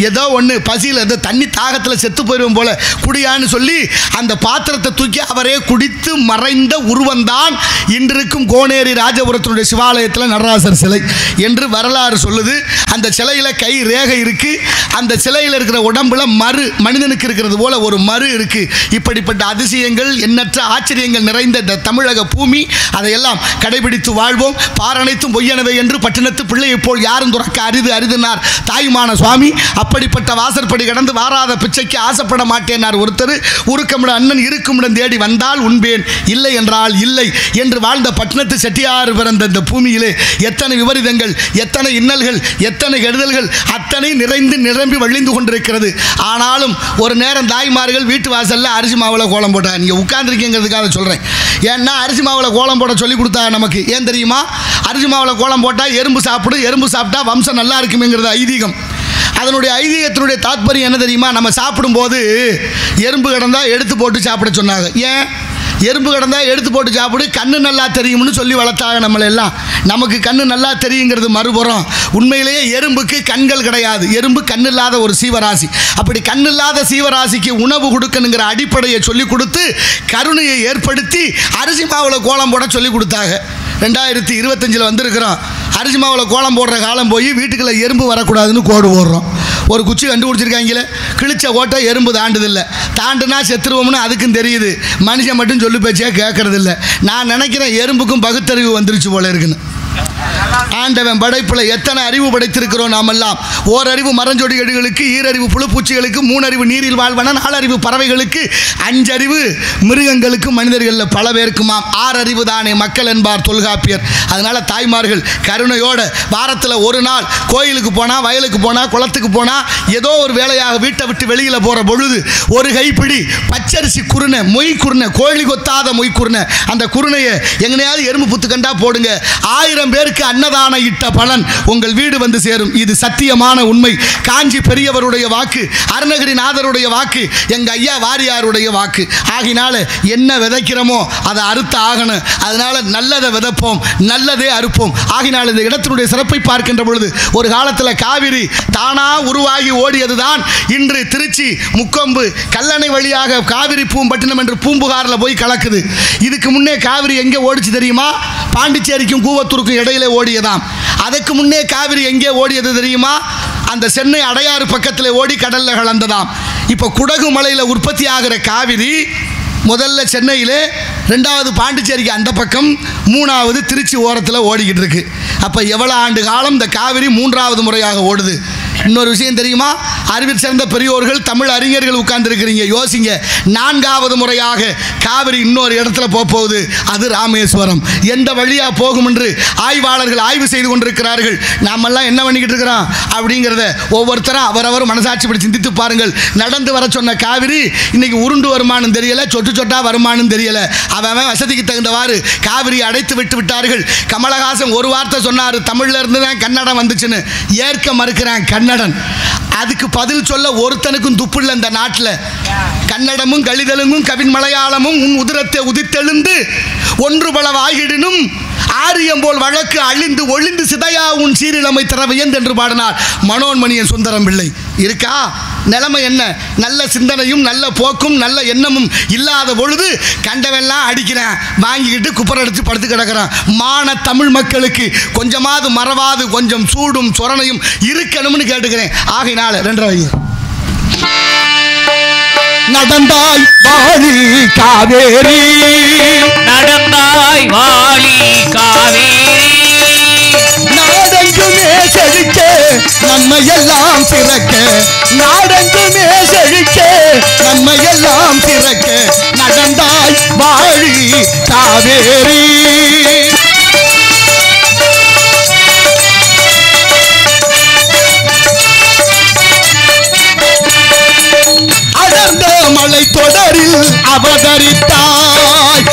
ஏதோ ஒன்று பசியில் ஏதோ தண்ணி தாகத்தில் செத்து போயிடுவோம் போல குடியான்னு சொல்லி அந்த பாத்திரத்தை தூக்கி அவரே குடித்து மறைந்த உருவந்தான் இன்றிருக்கும் கோனேரி ராஜபுரத்தினுடைய சிவாலயத்தில் நடராசர் சிலை என்று வரலாறு சொல்லுது. அந்த சிலையில் கை ரேகை இருக்கு. அந்த சிலையில் இருக்கிற உடம்புல மறு மனிதனுக்கு இருக்கிறது போல ஒரு மறு இருக்கு. இப்படிப்பட்ட அதிசயங்கள், எண்ணற்ற ஆச்சரியங்கள் நிறைந்த இந்த தமிழக பூமி, அதையெல்லாம் கடைபிடித்து வாழ்வோம். பாரனைத்தும் பொய்யனவை என்று பட்டினத்து பிள்ளையை போல் யாரும் துறக்க அரிது அரிதுனார் தாய்மான சுவாமி. அப்படிப்பட்ட வாசற்படி கடந்து வாராத பிச்சைக்கு ஆசைப்பட மாட்டேனார் ஒருத்தர். உருக்கமிட அண்ணன் இருக்குமிடம் தேடி வந்தால் உண்பேன், இல்லை என்றால் இல்லை என்று வாழ்ந்த பட்டினத்து செட்டியார் பிறந்த இந்த பூமியிலே எத்தனை விபரீதங்கள், எத்தனை இன்னல்கள், எத்தனை கெடுதல்கள் அத்தனை நிறைந்து நிரம்பி வழிந்து கொண்டிருக்கிறது. ஆனாலும் ஒரு நேரம் தாய்மார்கள் வீட்டு வாசலில் அரிசி மாவில் கோலம் போட்டாங்க. நீங்கள் உட்கார்ந்துருக்கீங்கிறதுக்காக சொல்கிறேன். ஏன்னா அரிசி மாவில் கோலம் போட சொல்லி கொடுத்தா நமக்கு ஏன் தெரியுமா? அரிசி மாவில் கோலம் போட்டால் எறும்பு சாப்பிடும், எறும்பு சாப்பிட்டா வம்சம் நல்லா இருக்குமேங்கிறது ஐதீகம். அதனுடைய ஐதீகத்தினுடைய தாத்பரியம் என்ன தெரியுமா? நம்ம சாப்பிடும்போது எறும்பு கிடந்தால் எடுத்து போட்டு சாப்பிட சொன்னாங்க. ஏன்? எறும்பு கிடந்தால் எடுத்து போட்டு சாப்பிடு, கண்ணு நல்லா தெரியும்னு சொல்லி வளர்த்தாங்க நம்மளெல்லாம். நமக்கு கண்ணு நல்லா தெரியுங்கிறது மறுபுறம். உண்மையிலேயே எறும்புக்கு கண்கள் கிடையாது. எறும்பு கண்ணில்லாத ஒரு சீவராசி. அப்படி கண்ணில்லாத சீவராசிக்கு உணவு கொடுக்கணுங்கிற அடிப்படையை சொல்லி கொடுத்து கருணையை ஏற்படுத்தி அரிசி மாவில் கோலம் போட சொல்லி கொடுத்தாங்க. 2025 வந்திருக்கிறோம். அரிசி மாவில் கோலம் போடுற காலம் போய் வீட்டுக்குள்ளே எறும்பு வரக்கூடாதுன்னு கோடு போடுறோம். ஒரு குச்சி கண்டுபிடிச்சிருக்காங்களே, கிழிச்ச ஓட்டை எறும்பு தாண்டுதில்லை, தாண்டுனா செத்துருவோம்னு அதுக்கும் தெரியுது. மனுஷன் மட்டும் சொல்லி பேச்சே கேட்கறதில்ல. நான் நினைக்கிறேன் எறும்புக்கும் பகுத்தறிவு வந்துருச்சு போல இருக்குன்னு. ஆண்டவன் படைப்புல எத்தனை அறிவு படைத்திருக்கிறோம் நாமெல்லாம். ஓரறிவு மரஞ்சொடிகளுக்கு, ஈரறிவு புழுப்பூச்சிகளுக்கு, 3 அறிவு நீரில் வாழ்வன, 4 அறிவு பறவைகளுக்கு, 5 அறிவு மிருகங்களுக்கு, மனிதர்களில் பல பேருக்குமாம். 6 அறிவு தானே மக்கள் என்பார் தொல்காப்பியர். அதனால தாய்மார்கள் கருணையோட வாரத்தில் ஒரு நாள் கோயிலுக்கு போனால், வயலுக்கு போனால், குளத்துக்கு போனால், ஏதோ ஒரு வேலையாக வீட்டை விட்டு வெளியில் போகிற பொழுது ஒரு கைப்பிடி பச்சரிசி குருணை, மொய் குருணை, கோழி கொத்தாத மொய் குருணை, அந்த குருணையை எங்கனையாவது எறும்பு புத்து கண்டா போடுங்க. 1000 பேருக்கு அன்னதான இட்ட பலன் உங்கள் வீடு வந்து சேரும். இது சத்தியமான உண்மை. காஞ்சி பெரியவருடைய வாக்கு, அருணகிரிநாதருடைய வாக்கு, எங்க ஐயா வாரியாருடைய வாக்கு. ஆகினால என்ன விதைக்கிறோமோ அதை அறுத்து ஆகணும். அதனால நல்லதை விதைப்போம், நல்லதே அறுப்போம். ஆகினால இந்த இடத்தினுடைய சிறப்பை பார்க்கின்ற பொழுது ஒரு காலத்தில் காவிரி தானா உருவாகி ஓடியதுதான் இன்று திருச்சி முக்கொம்பு கல்லணை வழியாக காவிரி பூம்பட்டினம் என்று பூம்புகாரில் போய் கலக்குது. இதுக்கு முன்னே காவிரி எங்கே ஓடிச்சு தெரியுமா? பாண்டிச்சேரிக்கும் கூவத்தூருக்கும் இடையிலே ஓடியதாம். அதுக்கு முன்னே காவிரி எங்கே ஓடியது தெரியுமா? அந்த சென்னை அடையாறு பக்கத்தில் ஓடி கடல்ல கலந்ததாம். இப்போ குடகு மலையில் உற்பத்தி ஆகிற காவிரி முதல்ல சென்னையிலே, 2வது பாண்டிச்சேரிக்கு அந்த பக்கம், 3வது திருச்சி ஓரத்தில் ஓடிக்கிட்டு இருக்கு. அப்போ எவ்வளோ ஆண்டு காலம் இந்த காவிரி 3வது முறையாக ஓடுது? இன்னொரு விஷயம் தெரியுமா? அறிவில் சிறந்த பெரியோர்கள், தமிழ் அறிஞர்கள் உட்கார்ந்துருக்கிறீங்க, யோசிங்க. 4வது முறையாக காவிரி இன்னொரு இடத்துல போகுது. அது ராமேஸ்வரம். எந்த வழியாக போகும் என்று ஆய்வாளர்கள் ஆய்வு செய்து கொண்டிருக்கிறார்கள். நாமெல்லாம் என்ன பண்ணிக்கிட்டு இருக்கிறோம் அப்படிங்கிறத ஒவ்வொருத்தரும் அவரவர் மனசாட்சி படி சிந்தித்து பாருங்கள். நடந்து வர சொன்ன காவிரி இன்னைக்கு உருண்டு வருமானு தெரியல, சொட்டு சொட்டா வருமானு தெரியல. அவன் வசதிக்கு தகுந்தவாறு காவிரியை அடைத்து விட்டு விட்டார்கள். கமலஹாசன் ஒரு வார்த்தை சொன்னார், தமிழ்ல இருந்து தான் கன்னடம் வந்துச்சுன்னு. ஏற்க மறுக்கிறான் கன்னடன். அதுக்கு பதில் சொல்ல ஒருத்தனுக்கும் துப்புள்ள இந்த நாட்டில். கன்னடமும் கலிதலுங்கும் கவின் மலையாளமும் உன் உதிரத்தை உதித்தெழுந்து ஒன்று பல வாகிடினும் ஆரியம் போல் வழக்கு அழிந்து ஒளிந்து சிதையா உன் சீரிழமை திறவையன் என்று பாடினார் மனோன்மணியன் சுந்தரம் பிள்ளை. இருக்கா? நிலைமை என்ன? நல்ல சிந்தனையும் நல்ல போக்கும் நல்ல எண்ணமும் இல்லாத பொழுது கண்டவெல்லாம் அடிக்கிறேன், வாங்கிக்கிட்டு குப்பரடிச்சு படுத்து கிடக்கிறான். மான தமிழ் மக்களுக்கு கொஞ்சமாவது மறவாது கொஞ்சம் சூடும் சொரணையும் இருக்கணும்னு கேட்டுக்கிறேன். ஆகையினால 2 நடந்தாய் வாழி காவேரி, நடந்தாய் வாழி காவேரி, நாடெங்குமே செழிக்க நன்மையெல்லாம் பிறக்க, நாடெங்குமே செழிக்க நன்மையெல்லாம் பிறக்க, நடந்தாய் வாழி காவேரி. மலை தொடரில் அவதரித்தாய்.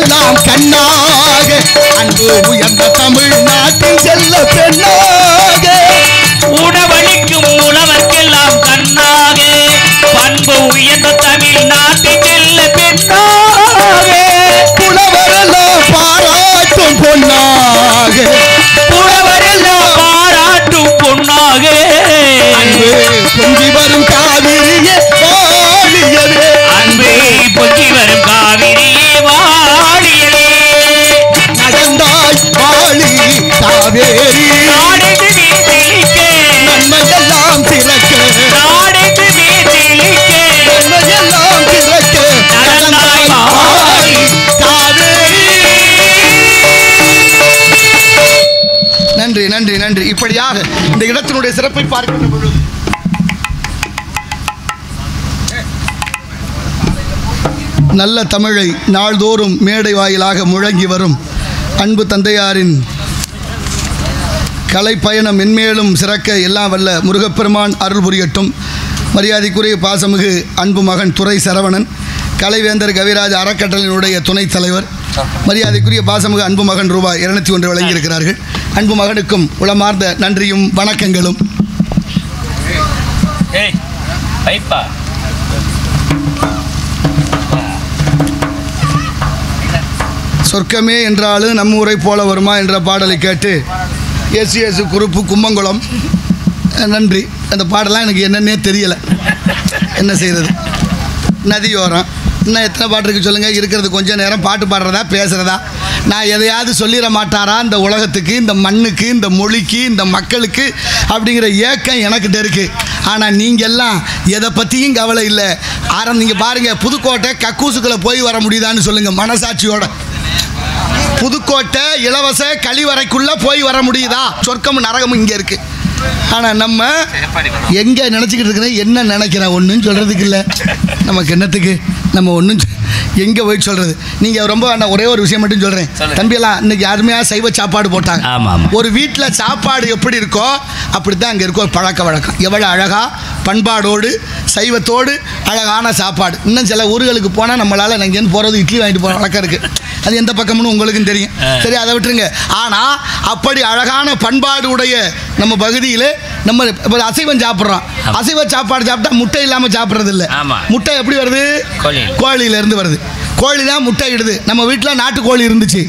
உழவர்க்கெல்லாம் கண்ணாக அன்பு உயர்ந்த தமிழ்நாட்டில் செல்ல பெண்ணாக உணவளிக்கும் உழவர்க்கெல்லாம் கண்ணாக பண்பு உயர்ந்த தமிழ்நாட்டில் செல்ல பெண்ணாக புலவரெல்லாம் பாராட்டும் பொன்னாக புலவரெல்லாம் பாராட்டும் பொன்னாக அன்பு பொங்கி வரும் காவிரியே வாழியவே அன்பே பொங்கி வரும் காவிரியே வாழியவே நடந்தாய் வாழி காவேரி நாடெங்கு வீட்டிலிக்க நன்மையெல்லாம் திறக்க நாடெங்கு வீட்டிலிக்க நன்மையெல்லாம் திறக்க நடந்தாய் வாழி காவேரி. நன்றி நன்றி நன்றி. இப்படியாக இந்த இடத்தினுடைய சிறப்பை பார்க்கின்ற பொழுது நல்ல தமிழை நாள்தோறும் மேடை வாயிலாக முழங்கி வரும் அன்பு தந்தையாரின் கலை பயணம் மென்மேலும் சிறக்க எல்லாம் வல்ல முருகப்பெருமான் அருள் புரியட்டும். மரியாதைக்குரிய பாசமிகு அன்பு மகன் துரை சரவணன், கலைவேந்தர் கவிராஜ் அறக்கட்டளையினுடைய துணைத் தலைவர், மரியாதைக்குரிய பாசமிகு அன்பு மகன் ரூபாய் 201 வழங்கியிருக்கிறார்கள். அன்பு மகனுக்கும் உளமார்ந்த நன்றியும் வணக்கங்களும். சொர்க்கமே என்றாலும் நம்ம ஊரை போல வருமா என்ற பாடலை கேட்டு எஸ்சிஎஸ் குரூப்பு கும்மங்குளம் நன்றி. அந்த பாடலாம் எனக்கு என்னன்னே தெரியலை, என்ன செய்கிறது. நதியோரம் இன்னும் எத்தனை பாட்டு இருக்குது சொல்லுங்கள். இருக்கிறது கொஞ்சம் நேரம் பாட்டு பாடுறதா பேசுகிறதா? நான் எதையாவது சொல்லிட மாட்டாரா இந்த உலகத்துக்கு, இந்த மண்ணுக்கு, இந்த மொழிக்கு, இந்த மக்களுக்கு அப்படிங்கிற ஏக்கம் எனக்கிட்ட இருக்குது. ஆனால் நீங்கள் எல்லாம் எதை பற்றியும் கவலை இல்லை. நீங்கள் பாருங்கள், புதுக்கோட்டை கக்கூசுக்குள்ளே போய் வர முடியுதான்னு சொல்லுங்கள் மனசாட்சியோட. புதுக்கோட்டை இலவச கழிவறைக்குள்ளே போய் வர முடியுதா? சொர்க்கமும் நரகமும் இங்கே இருக்குது. ஆனால் நம்ம எங்கே நினச்சிக்கிட்டு இருக்கிறேன், என்ன நினைக்கிறேன் ஒன்றும் சொல்கிறதுக்கு இல்லை. நமக்கு என்னத்துக்கு நம்ம ஒன்றும் எங்கே போய் சொல்கிறது. நீங்கள் ரொம்ப நான் ஒரே ஒரு விஷயம் மட்டும் சொல்கிறேன். தம்பியெல்லாம் இன்றைக்கி அருமையாக சைவ சாப்பாடு போட்டாங்க. ஒரு வீட்டில் சாப்பாடு எப்படி இருக்கோ அப்படி தான் அங்கே இருக்கோ பழக்க வழக்கம். எவ்வளோ அழகாக பண்பாடோடு சைவத்தோடு அழகான சாப்பாடு. இன்னும் சில ஊர்களுக்கு போனால் நம்மளால் இங்கேருந்து போகிறது இட்லி வாங்கிட்டு போகிற வழக்கம் இருக்குது. அது எந்த பக்கம்னு உங்களுக்கும் தெரியும். சரி, அதை விட்டுருங்க. ஆனால் அப்படி அழகான பண்பாடு உடைய நம்ம பகுதியில் நம்ம இப்போ அசைவம் சாப்பிட்றோம். அசைவ சாப்பாடு சாப்பிட்டா முட்டை இல்லாமல் சாப்பிட்றது இல்லை. முட்டை எப்படி வருது? கோழியிலேருந்து வருது. கோழி தான் முட்டை இடுது. நம்ம வீட்டில் நாட்டுக்கோழி இருந்துச்சு.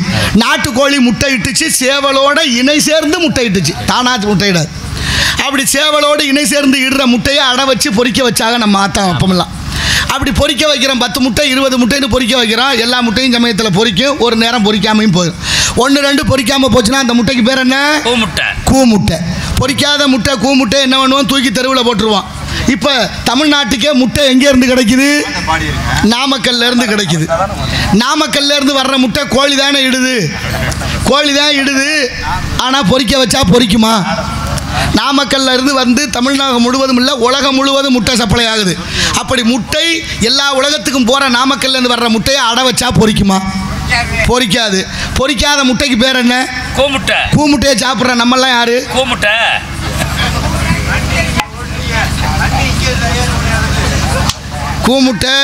நாட்டுக்கோழி முட்டை இட்டுச்சு, சேவலோட இணை சேர்ந்து முட்டை இட்டுச்சு. தானாச்சு முட்டை இடாது. அப்படி சேவலோடு இணை சேர்ந்து இடுற முட்டையை அடை வச்சு பொறிக்க வச்சாங்க நம்ம ஆத்தா அப்பமெல்லாம். அப்படி பொறிக்க வைக்கிறோம். 10 முட்டை 20 முட்டைன்னு பொறிக்க வைக்கிறோம். எல்லா முட்டையும் சமயத்தில் பொறிக்கும், ஒரு நேரம் பொறிக்காமையும் போயிடும். 1-2 பொறிக்காமல் போச்சுன்னா அந்த முட்டைக்கு பேர் என்ன? கூமுட்டை. பொறிக்காத முட்டை கூமுட்டை என்ன பண்ணுவோம்? தூக்கி தெருவில் போட்டுருவோம். இப்போ தமிழ்நாட்டுக்கே முட்டை எங்கேருந்து கிடைக்குது? நாமக்கல்லேருந்து கிடைக்குது. நாமக்கல்லேருந்து வர்ற முட்டை கோழி தானே இடுது. கோழி தான் இடுது. ஆனால் பொறிக்க வச்சா பொறிக்குமா? நாமக்கல்ல இருந்து வந்து தமிழ்நாடு முழுவதும் இல்லை, உலகம் முழுவதும் முட்டை சப்ளை ஆகுது. அப்படி முட்டை எல்லா உலகத்துக்கும் போகிற நாமக்கல்ல இருந்து வர்ற முட்டையை அடை வச்சா பொறிக்குமா? பொறிக்காது. பொறிக்காத முட்டைக்கு பேர் என்ன? கூமுட்டை. கூமுட்டையை சாப்பிட்ற நம்மெல்லாம் யாரு? கூமுட்டை. கூமுட்டை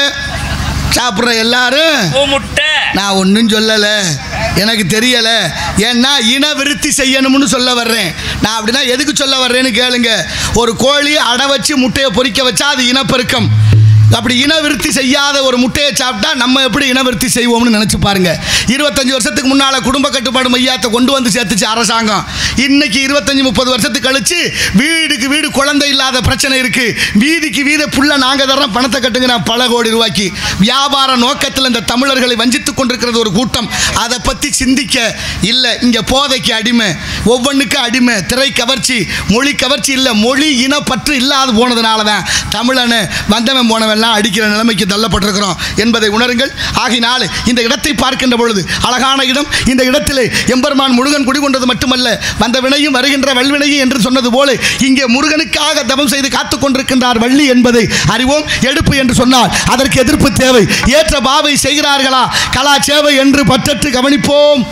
சாப்பிட்ற எல்லாரும் கூமுட்டை. நான் ஒன்றும் சொல்லலை, எனக்கு தெரியலை. ஏன்னா இன விருத்தி செய்யணும்னு சொல்ல வர்றேன் நான். அப்படின்னா எதுக்கு சொல்ல வர்றேன்னு கேளுங்க. ஒரு கோழி அடை வச்சு முட்டையை பொறிக்க வச்சா அது இனப்பெருக்கம். அப்படி இனவிருத்தி செய்யாத ஒரு முட்டையை சாப்பிட்டா நம்ம எப்படி இனவிருத்தி செய்வோம்னு நினச்சி பாருங்க. 25 வருஷத்துக்கு முன்னால் குடும்ப கட்டுப்பாடு மையத்தை கொண்டு வந்து சேர்த்துச்சு அரசாங்கம். இன்னைக்கு 25-30 வருஷத்துக்கு கழிச்சு வீடுக்கு வீடு குழந்தை இல்லாத பிரச்சனை இருக்கு. வீதிக்கு வீத புள்ள நாங்கள் தரோம், பணத்தை கட்டுங்க பல கோடி ரூபாய்க்கு. வியாபார நோக்கத்தில் இந்த தமிழர்களை வஞ்சித்துக் கொண்டிருக்கிறது ஒரு கூட்டம். அதை பற்றி சிந்திக்க இல்லை. இங்கே போதைக்கு அடிமை, ஒவ்வொன்றுக்கும் அடிமை, திரை கவர்ச்சி, மொழி கவர்ச்சி இல்லை, மொழி இனப்பற்று இல்லாது போனதுனால தான் தமிழனை வந்தவன் போனவன் எல்லாம் அடிக்கிற நிலைமைக்கு தள்ளப்பட்டிருக்கிறோம் என்பதை உணருங்கள். ஆகினால் இந்த இடத்தை பார்க்கின்ற பொழுது அழகான இடம். இந்த இடத்திலே எம்பெருமான் முருகன் குடிகொண்டது மட்டுமல்ல, வந்த வினையும் வருகின்ற வல்வினையும் என்று சொன்னது போல இங்கே முருகனுக்காக தவம் செய்து காத்துக் கொண்டிருக்கின்றார் வள்ளி என்பதை அறிவோம். எடுப்பு என்று சொன்னால் அதற்கு எதிர்ப்பு தேவை. ஏற்ற பாவை செய்கிறார்களா கலா சேவை என்று பற்றற்று கவனிப்போம்.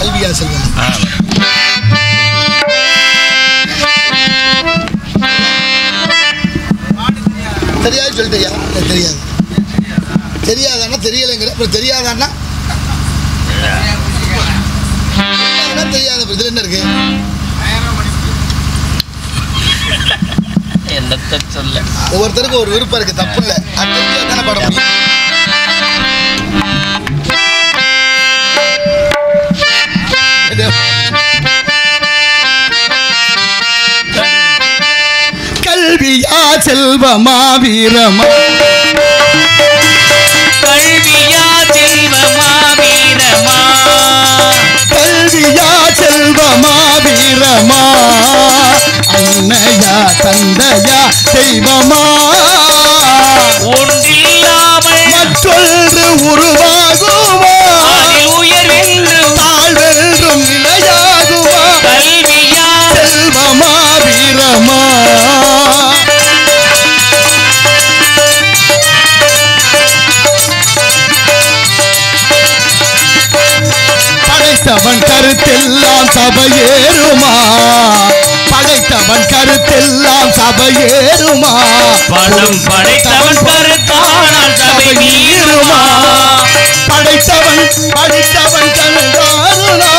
கல்வியா செல்வன் தெரியாது சொல்லிட்டியா? தெரியாது. தெரியாதான்னா தெரியலைங்கிற, அப்புறம் தெரியாதான்னா தெரியாத. இதில் என்ன இருக்கு? என்னத்த சொல்ல, ஒவ்வொருத்தருக்கும் ஒரு விருப்பம் இருக்கு, தப்பு இல்லை. அது தானே பாட முடியும். கல்வியா செல்வமா வீரமா, கல்வியா செல்வமா வீரமா, கல்வியா செல்வமா வீரமா, அன்னையா தந்தையா தெய்வமா, ஒன்றில்லாமல் மற்றொன்று உருவாகுமா, அதில் உயர்வென்றும் தாழ்வென்றும் நிலையாகுமா, கல்வியா செல்வமா வீரமா. படைத்தவன் கருத்தெல்லாம் சபையேறுமா, படைத்தவன் கருத்தெல்லாம் சபையேறுமா, பணம் படைத்தவன் கருத்தானால் சபை மீறுமா, படைத்தவன் படித்தவன் கருதாருனா,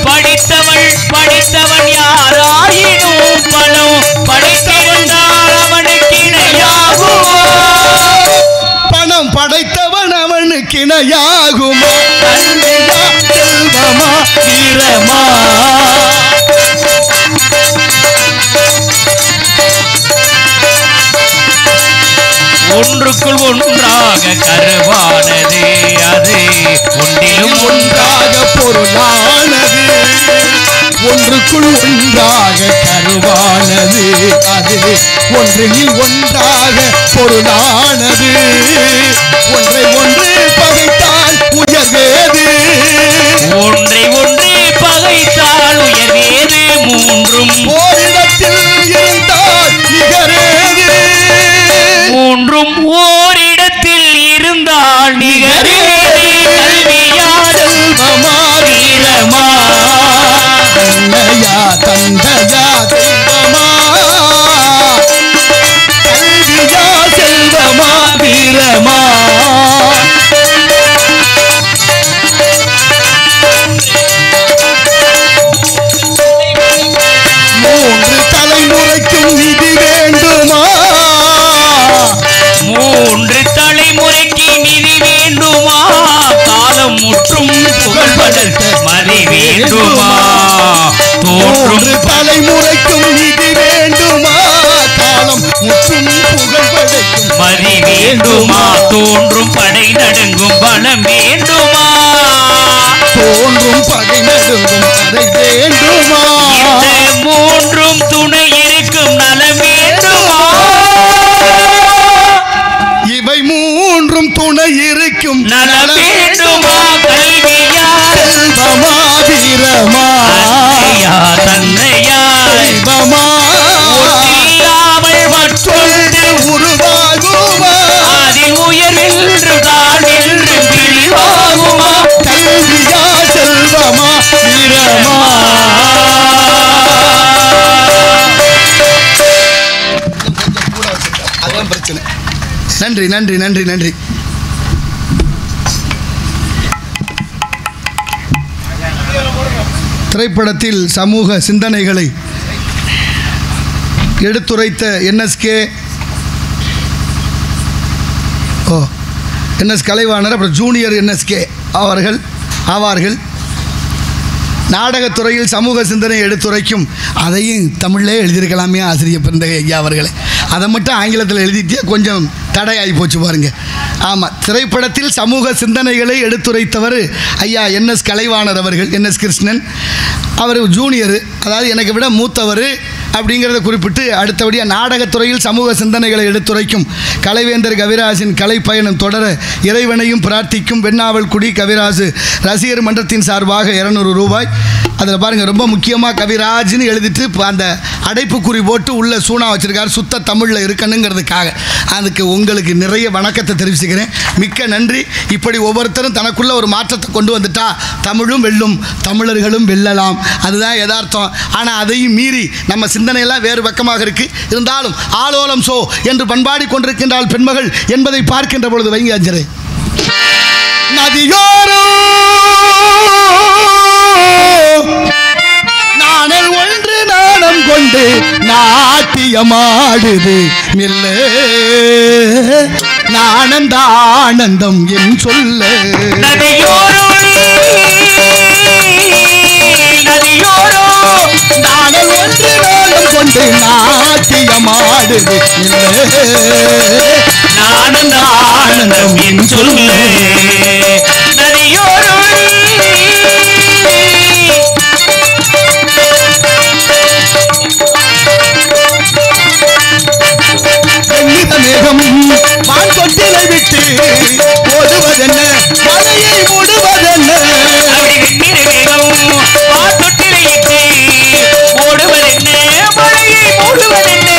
படித்தவன் யாராயினும் பணம் படைத்திருந்தால் அவனுக்கு இணையாகுமா, பணம் படைத்தவன் அவனுக்கு இணையாகுமா, கல்வியா செல்வமா வீரமா. ஒன்றுக்குள் ஒன்றாக கருவானது, அது ஒன்றிலும் ஒன்றாக பொருளானது, ஒன்றுக்குள் ஒன்றாக கருவானது, அது ஒன்றில் ஒன்றாக பொருளானது, ஒன்றை ஒன்று பகைத்தால் உயர்வேது, ஒன்றை ஒன்று பகைத்தால் உயர்வேது, மூன்றும் ஓரிடத்தில் இருந்தால் நிகரேது, மூன்றும் ஓரிடத்தில் இருந்தால் நிகரேது, கல்வியா செல்வமா வீரமா, அன்னையா தந்தையா தெய்வமா, கல்வியா செல்வமா வீரமா. மூன்று தலைமுறைக்கும் நிதி வேண்டுமா, மூன்று தலைமுறைக்கு நிதி வேண்டுமா, காலம் முற்றும் புகழ்வதற்கு மதி வேண்டுமா, மூன்று தோன்றும் தலைமுறைக்கும் நிதி வேண்டுமா, காலம் முற்றும் புகழ் படைக்கும் மதி வேண்டுமா, தோன்றும் படை நடுங்கும் பலம் வேண்டுமா, தோன்றும் பகை நடுங்கும் அதை வேண்டுமா, இந்த மூன்றும் துணை இருக்கும் நலம் வேண்டுமா, இவை மூன்றும் துணை இருக்கும் நலம் வேண்டுமா, கல்வியா செல்வமா வீரமா, அன்னையா தன்னையா தெய்வமா, ஒன்றில்லாமல் மற்றொன்று உருவாகுமா, அதில் உயர்வென்று தாழ்வென்று பிரிவாகுமா, கல்வியா செல்வமா வீரமா. அதான் பிரச்சனை. நன்றி நன்றி நன்றி நன்றி. திரைப்படத்தில் சமூக சிந்தனைகளை எடுத்துரைத்த என்எஸ்கே கலைவாணர், அப்புறம் ஜூனியர் என்எஸ்கே ஆவார்கள். நாடகத்துறையில் சமூக சிந்தனை எடுத்துரைக்கும், அதையும் தமிழிலே எழுதியிருக்கலாமே ஆசிரியர் பிறந்தகை ஐயா அவர்களே, அதை மட்டும் ஆங்கிலத்தில் எழுதிட்டே கொஞ்சம் தடையாகி போச்சு பாருங்க. ஆமாம், திரைப்படத்தில் சமூக சிந்தனைகளை எடுத்துரைத்தவர் ஐயா என்எஸ் கலைவாணர் அவர்கள், என்எஸ் கிருஷ்ணன். அவர் ஜூனியரு, அதாவது எனக்கு விட மூத்தவர் அப்படிங்கிறத குறிப்பிட்டு அடுத்தபடியாக நாடகத்துறையில் சமூக சிந்தனைகளை எடுத்துரைக்கும் கலைவேந்தர் கவிராஜின் கலைப்பயணம் தொடர இறைவனையும் பிரார்த்திக்கும் வெண்ணாவல் குடி கவிராஜு ரசிகர் மன்றத்தின் சார்பாக 200 ரூபாய். அதில் பாருங்கள், ரொம்ப முக்கியமாக கவிராஜ்னு எழுதிட்டு அந்த அடைப்புக்குறி போட்டு உள்ள சூனா வச்சுருக்கார், சுத்த தமிழில் இருக்கணுங்கிறதுக்காக. அதுக்கு உங்களுக்கு நிறைய வணக்கத்தை தெரிவிச்சுக்கிறேன். மிக்க நன்றி. இப்படி ஒவ்வொருத்தரும் தனக்குள்ள ஒரு மாற்றத்தை கொண்டு வந்துட்டா தமிழும் வெல்லும், தமிழர்களும் வெல்லலாம். அதுதான் யதார்த்தம். ஆனால் அதையும் மீறி நம்ம சிந்தனையெல்லாம் வேறு பக்கமாக இருக்கு. இருந்தாலும் ஆலோலம் சோ என்று பண்பாடி கொண்டிருக்கின்றாள் பெண்மகள் என்பதை பார்க்கின்ற பொழுது வைங்க அஞ்சரை நதியோரோ நாணல் ஒன்று நாணம் கொண்டு நாட்டியமாடுது மெல்ல நானந்த ஆனந்தம் என் சொல்ல நதியோரோ நதியோரோ நாணல் ஒன்று நாணம் கொண்டு நாட்டியமாடுது நானந்த ஆனந்தம் என் சொல்ல நதியோரோ மேகம் வான் தொட்டிலை விட்டு ஓடுவதென்ன மலையை மூடுவதென்ன தொட்டிலை விட்டு ஓடுவதென்ன மலையை மூடுவதென்ன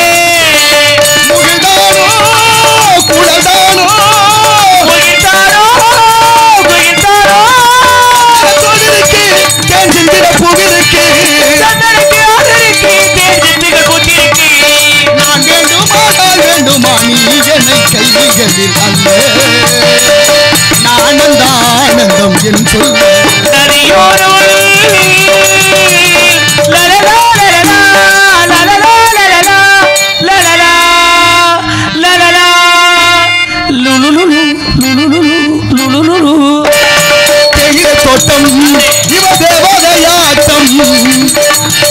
முகில்தானோ குழல்தானோ குயில்தாரோ குயில்தாரோ தொழிலுக்கு தேன் சிந்திட புகிருக்கு சந்தனுக்கு ஆதரிக்கு தேன் சிந்துக கூட்டிருக்கு நான் வேண்டுமா நீ என்னை கைகளில் அல்ல நானந்த ஆனந்தம் என் சொல்ல நதியோரோ லலலா லலலா லலலா லலலா லலலா லலலா லுலுலுலு லுலுலுலு லுலுலுலு தேயில தோட்டம் இவ தேவதையாட்டம்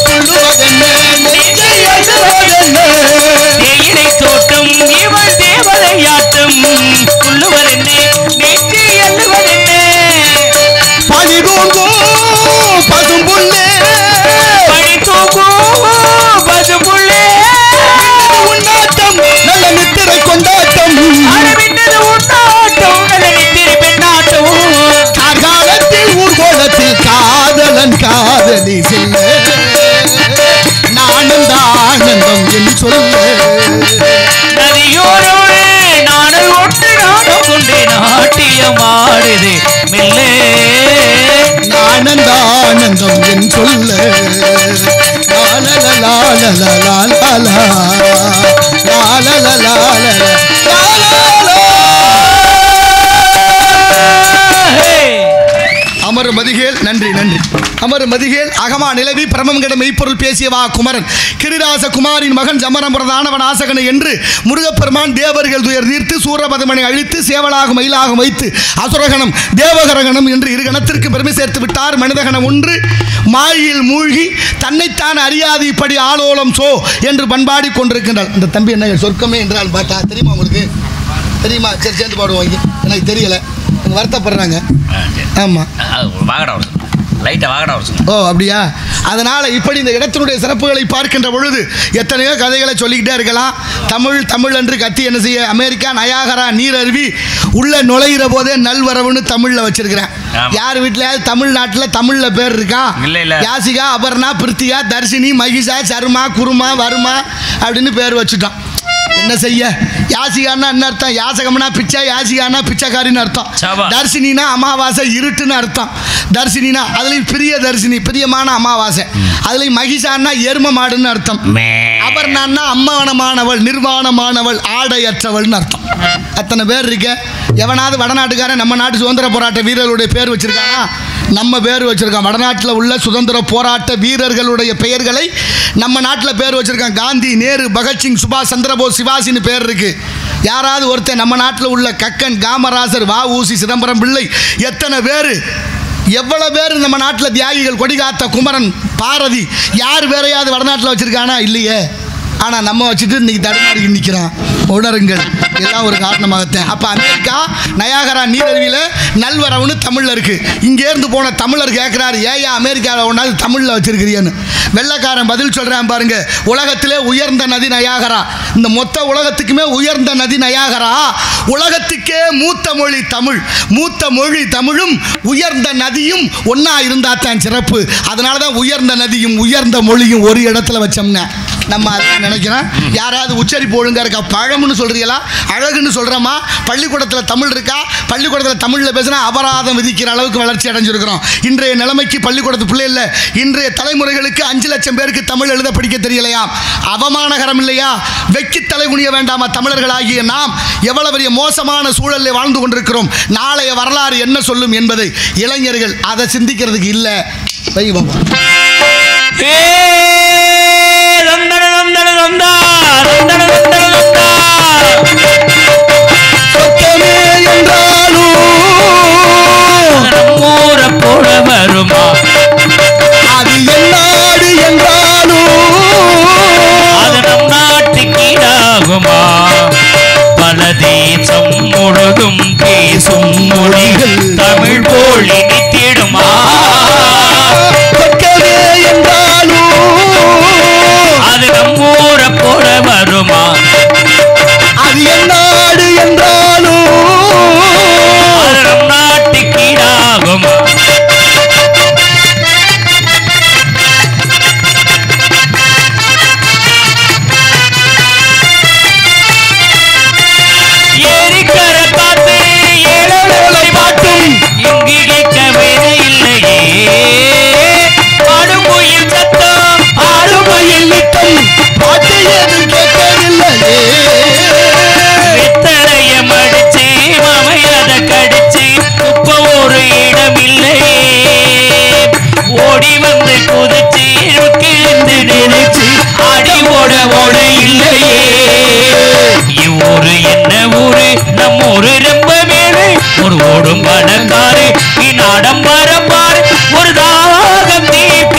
சொல்லுவதென்ன நெஞ்சை அழுவதென்ன தேயிலை தோட்டம் இவள் தேவதையாட்டம் உள்ளுவதென்ன நெற்றி அள்ளுவதென்ன பனி தூங்கும் பசும்புள்ளே பனி தூங்கும் பசும்புள்ளே உன்னாட்டம் நல்ல நித்திரை கொண்டாட்டம் அரவிந்தது உன்னாட்டம் நல்ல நித்திரை பெண்ணாட்டம் கார்காலத்தில் ஊர்கோலத்தில் காதலன் காதலி செல்ல நானந்த ஆனந்தம் என் சொல்ல நதியோரோ நாடல் ஒன்று நாடம் கொண்டு நாட்டியமாடுது மெல்லே ஆனந்த ஆனந்தம் என் சொல்ல அமர் மதிகேல் நன்றி நன்றி. அமர் மதிகேல் அகமா நிலவி பிரமம் கிட மெய்ப்பொருள் பேசியவா குமரன் கிரிராச குமாரின் மகன் ஜமரமுரதானவன் ஆசகனை என்று முருகப்பெருமான் தேவர்கள் துயர் தீர்த்து சூரபதமனை அழித்து சேவலாக மயிலாக வைத்து அசுரகணம் தேவகரகணம் என்று இரு கணத்திற்கு பெருமை சேர்த்து விட்டார். மனிதகணம் ஒன்று மாயில் மூழ்கி தன்னைத்தான் அறியாது இப்படி ஆலோலம் சோ என்று பண்பாடி கொண்டிருக்கின்றார். இந்த தம்பி என்ன சொர்க்கமே என்றால் பார்த்தா தெரியுமா உங்களுக்கு? தெரியுமா? சரி சேர்ந்து பாடுவோம். எனக்கு தெரியல, வருத்தப்படுறாங்க. ஆமாம், ஓ அப்படியா? அதனால் இப்படி இந்த இடத்தினுடைய சிறப்புகளை பார்க்கின்ற பொழுது எத்தனையோ கதைகளை சொல்லிக்கிட்டே இருக்கலாம். தமிழ் தமிழ் என்று கத்தி என்ன செய்ய அமெரிக்கா நயாகரா நீரருவி உள்ள நுழைகிற போதே நல்வரவுன்னு தமிழில் வச்சிருக்கிறேன். யார் வீட்டிலையாவது தமிழ்நாட்டில் தமிழில் பேர் இருக்கா? யாசிகா, அபர்ணா, பிருத்திகா, தர்ஷினி, மகிஷா, சர்மா, குருமா, வருமா அப்படின்னு பேர் வச்சுட்டோம். என்ன செய்ய? யாசிகான்னா என்ன அர்த்தம்? யாசகம்னா பிச்சை, யாசிகானா பிச்சைக்காரின்னு அர்த்தம். தர்ஷினா அமாவாசை இருட்டுன்னு அர்த்தம். தர்ஷினா அதுலேயும் பிரிய தர்ஷினி பிரியமான அமாவாசை. அதுலேயும் மகிஷான்னா எரும மாடுன்னு அர்த்தம். அபர்ணான்னா அம்மாவனமானவள் நிர்வாணமானவள் ஆடையற்றவள்னு அர்த்தம். அத்தனை பேர் இருக்க. எவனாவது வடநாட்டுக்காரன் நம்ம நாட்டு சுதந்திர போராட்ட வீரர்களுடைய பேர் வச்சிருக்கானா? நம்ம பேர் வச்சிருக்கோம். வடநாட்டில் உள்ள சுதந்திர போராட்ட வீரர்களுடைய பெயர்களை நம்ம நாட்டில் பேர் வச்சிருக்கான். காந்தி, நேரு, பகத்சிங், சுபாஷ் சந்திரபோஸ், சிவாஜின்னு பேர் இருக்கு. யாராவது ஒருத்தர் நம்ம நாட்டில் உள்ள கக்கன், காமராசர், வ.உ.சி., சிதம்பரம் பிள்ளை, எத்தனை பேர், எவ்வளவு பேர் நம்ம நாட்டில் தியாகிகள், கொடிகாத்த குமரன், பாரதி, யார் வேறையாவது வடநாட்டில் வச்சிருக்கானா? இல்லையே. ஆனால் நம்ம வச்சுட்டு இன்னைக்கு தடுமாறி நிற்கிறான். உணருங்கள், எல்லாம் ஒரு காரணமாகத்தான். அப்போ அமெரிக்கா நயாகரா நீரருவியில் நல்வரவுன்னு தமிழில் இருக்குது. இங்கேருந்து போன தமிழர் கேட்குறாரு, ஏயா அமெரிக்காவில் ஒன்றாவது தமிழில் வச்சுருக்கிறியான்னு. வெள்ளைக்காரன் பதில் சொல்கிறான் பாருங்க, உலகத்திலே உயர்ந்த நதி நயாகரா, இந்த மொத்த உலகத்துக்குமே உயர்ந்த நதி நயாகரா, உலகத்துக்கே மூத்த மொழி தமிழ், மூத்த மொழி தமிழும் உயர்ந்த நதியும் ஒன்றா இருந்தால் தான் சிறப்பு. அதனால தான் உயர்ந்த நதியும் உயர்ந்த மொழியும் ஒரு இடத்துல வச்சோம்னா நம்ம அதான் நினைக்கிறோம். யாராவது உச்சரிப்பு ஒழுங்கா இருக்கா? பழம்னு சொல்றீங்களா? அழகுன்னு சொல்கிறோமா? பள்ளிக்கூடத்தில் தமிழ் இருக்கா? பள்ளிக்கூடத்தில் தமிழில் பேசினா அபராதம் விதிக்கிற அளவுக்கு வளர்ச்சி அடைஞ்சிருக்கிறோம். இன்றைய நிலைமைக்கு பள்ளிக்கூடத்து பிள்ளை இல்லை, இன்றைய தலைமுறைகளுக்கு 5 லட்சம் பேருக்கு தமிழ் எழுத படிக்க தெரியலையா? அவமானகரம் இல்லையா? வெக்கி தலை குனிய வேண்டாமா? தமிழர்களாகிய நாம் எவ்வளவு பெரிய மோசமான சூழலில் வாழ்ந்து கொண்டிருக்கிறோம். நாளைய வரலாறு என்ன சொல்லும் என்பதை இளைஞர்கள் அதை சிந்திக்கிறதுக்கு இல்லை. போட வருமா அது என்னாடு என்றாலும் அது நம் நாட்டுக்கு ஈடாகுமா? பல தேசம் முழுதும் பேசும் மொழிகள் தமிழ் போல் இனித்திடுமா? என்றாலும் அது நம்மூர போட வருமா? அது என்னாடு என்றாலும் அது நம் நாட்டுக்கு ஈடாகுமா? ஏரிக்கர காத்து ஏழை பாட்டும் இங்கு கேட்க வேலை இல்லையே. ஆடுமொயில் சத்தம் ஆடுமொயில் நித்தம் பாட்டு ஏதும் கேட்கவில்லையே. வெத்தலைய மடிச்சு மமையத கடிச்சு துப்ப ஒரு இடமில்லையே. ஓடி வந்து குதிச்சு கிழிந்து நினைச்சு அடி ஓட ஓட இல்லையே. இவ்வூரு என்ன ஊரு? நம்ம ஊரு ரொம்ப மேலே ஒரு ஓடும் பணக்காரு இந்நாடம்பரம் பாரு. ஒரு தாகம் தீர்க்க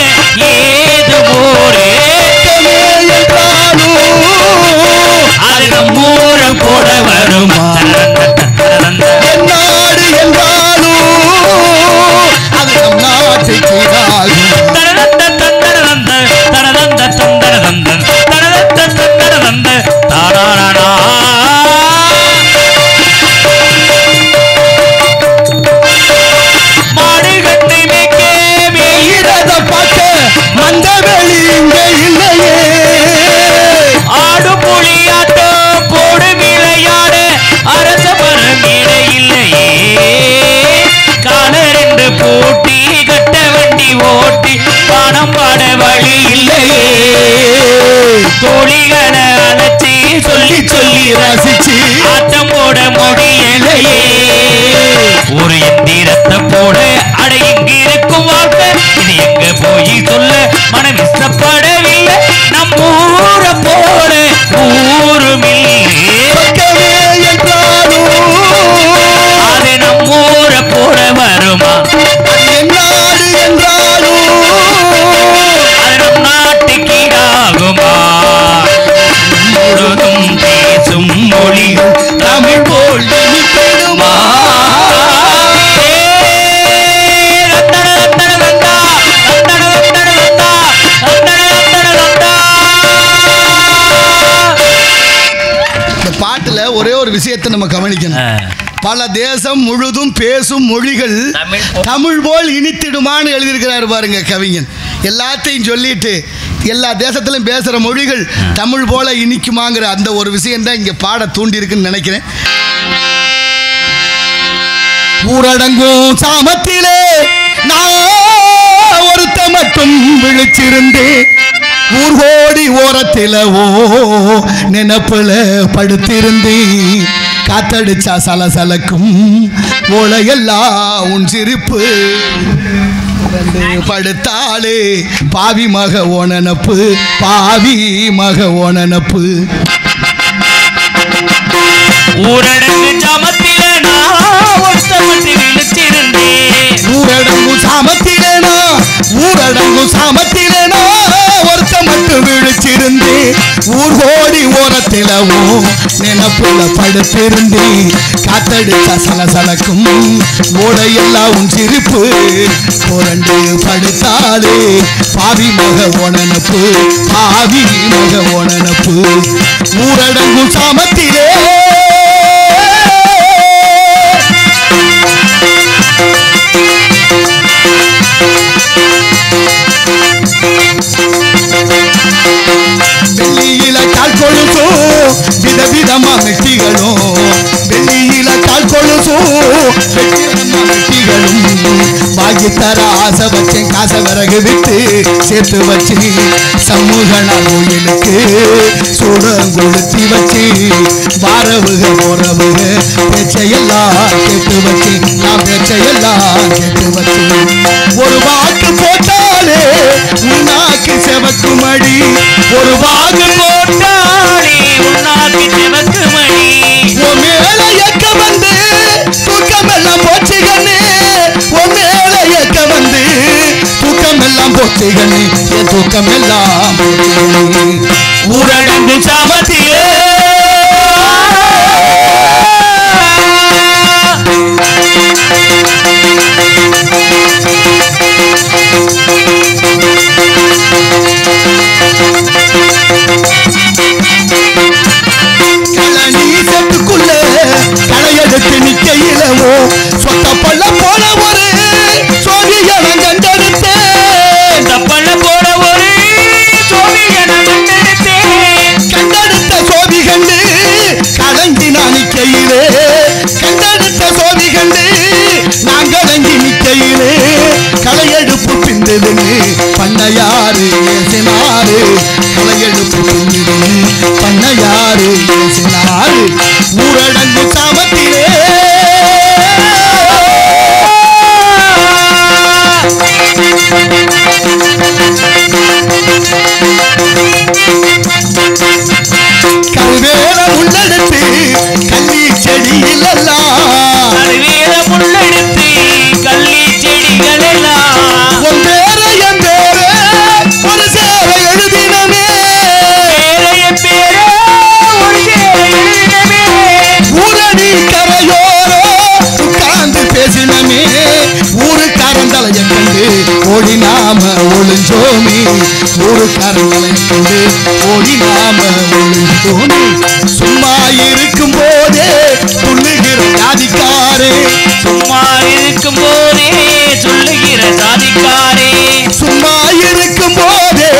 ஏது ஊரே அது நம்மூர போட வருமா? என்னாடு என்றாலும் அது நம் நாட்டுக்கு ஈடாகும். மாடுகட்டை மேய்க்க மேயிறத பார்க்க மந்தவெளி இங்கே இல்லையே. ஆடு புலியாட்டம் போடு விளையாட அரச மரம் இல்லையே. கால 2 போட்டி கட்ட வண்டி ஓட்டி பணம் பாட வழி இல்லையே. தோழிகளை அழைச்சி சொல்லி சொல்லி ரசிச்சு ஆட்டம் போட முடியலையே. ஒரு எந்திரத்தை போட அடை இங்கு இருக்கும் வாழ்க்கை இது எங்க போய் சொல்ல மனம் இஷ்டப்படவில்லை. நம்ம ஊர போட ஊருமில்லை. என்றாலும் அது நம்ம ஊர போட வருமா? என்னாடு என்றாலும் அது நம் நாட்டுக்கு ஈடாகுமா? முழுதும் பேசும் மொழி தமிழ் போல் இனித்திடுமா? இந்த பாட்டுல ஒரே ஒரு விஷயத்தை நம்ம கவனிக்கணும். பல தேசம் முழுதும் பேசும் மொழிகள் தமிழ் போல் இனித்திடுமான்னு எழுதியிருக்கிறாரு பாருங்க கவிஞன். எல்லாத்தையும் சொல்லிட்டு எல்லா தேசத்திலும் பேசுகிற மொழிகள் தமிழ் போல இனிக்குமாங்கிற அந்த ஒரு விஷயம்தான் இங்கே பாட தூண்டியிருக்குன்னு நினைக்கிறேன். ஊரடங்கும் சாமத்திலே நான் ஒருத்த மட்டும் விழிச்சிருந்தேன். ஊர்கோடி ஓரத்தில நினப்புல படுத்திருந்தேன். காத்தடிச்சா சலசலக்கும் ஓலையெல்லாம் உன் சிரிப்பு படுத்தாளே பாவி மக ஓனனப்பு பாவி மக ஓனனப்பு. ஊரடங்கு சாமத்திலே நான் ஒருத்த மட்டும் விழிச்சிருந்தேன். ஊரடங்கு சாமத்திலேனா ஊரடங்கு சாமத்திலேனா ஒருத்த மட்டும் விழிச்சிருந்தேன். ஊர்கோடி ஓரத்திலவோ நினப்புல படுத்திருந்தேன். காத்தடிச்ச சலசலக்கும் ஓடையெல்லாம் உன் சிரிப்பு புரண்டு படுத்தாளே பாவி மக ஓனனப்பு பாவி மக ஓனனப்பு. ஊரடங்கு சாமத்திலே வெள்ளியில கால் கொழுக்கும் விதவிதமா மெட்டிகளும் ஆசை வச்சேன் காசை விறகு விட்டு சேர்த்து வச்சு சமூகனா கோயிலுக்கு சூடம் கொளுத்தி வச்சு வாரவுக போறவுக பேச்சையெல்லாம் கேட்டு வச்சு நான் பேச்சையெல்லாம் கேட்டு வச்சு ஒரு வாக்கு போட்டாலே உன்னாக்கு செவக்கு மடி ஒரு வாக்கு போட்டாலே உன்னாக்கு செவக்கு மடி உன் மேல எக்க வந்து தூக்கமெல்லாம் போச்சு கண்ணு உன் மேல எக்க வந்து தூக்கமெல்லாம் போச்சு கண்ணு என் தூக்கமெல்லாம் போச்சு கண்ணு ஊரடங்கு சாமத்திலே களையெடுத்து நிக்கையிலவோ சொத்த பள்ள போல ஒரு சோதியன கண்டெடுத்தேன் தப்பள்ள போட ஒரு சோதியன கண்டெடுத்த சோதி கண்டு கலங்கி நான் நிக்கையிலே கண்டெடுத்த சோதி கண்டு நான் கலங்கி நிக்கையிலே களையெடுப்பு பிந்ததுன்னு பண்ணையாரு ஏசினாரு களையெடுப்பு பிந்ததுன்னு பண்ணையாரு ஏசினாரு ஊரடங்கு சாமத்திலே கருவேல முள்ளெடுத்து கள்ளி செடியில் எல்லாம் கருவேல முள்ளெடுத்து கள்ளி செடிகள் எல்லாம் உன் பேர என் பேர ஒரு சேர எழுதினமே பேர ஒரு சேர எழுதினமே ஊரணி கரையோரோ உட்கார்ந்து பேசினமே ஊருக்காரந்தலைய கண்டு ஓடி நாம ஒளிஞ்சோமே ஊருக்காரந்தலைய கண்டு ஓடி நாம ஒளிஞ்சோமே சும்மா இருக்கும் போதே துள்ளுகிற ஜாதிக்காரே சும்மா இருக்கும் போதே சொல்லுகிற ஜாதிக்காரே சும்மா இருக்கும் போதே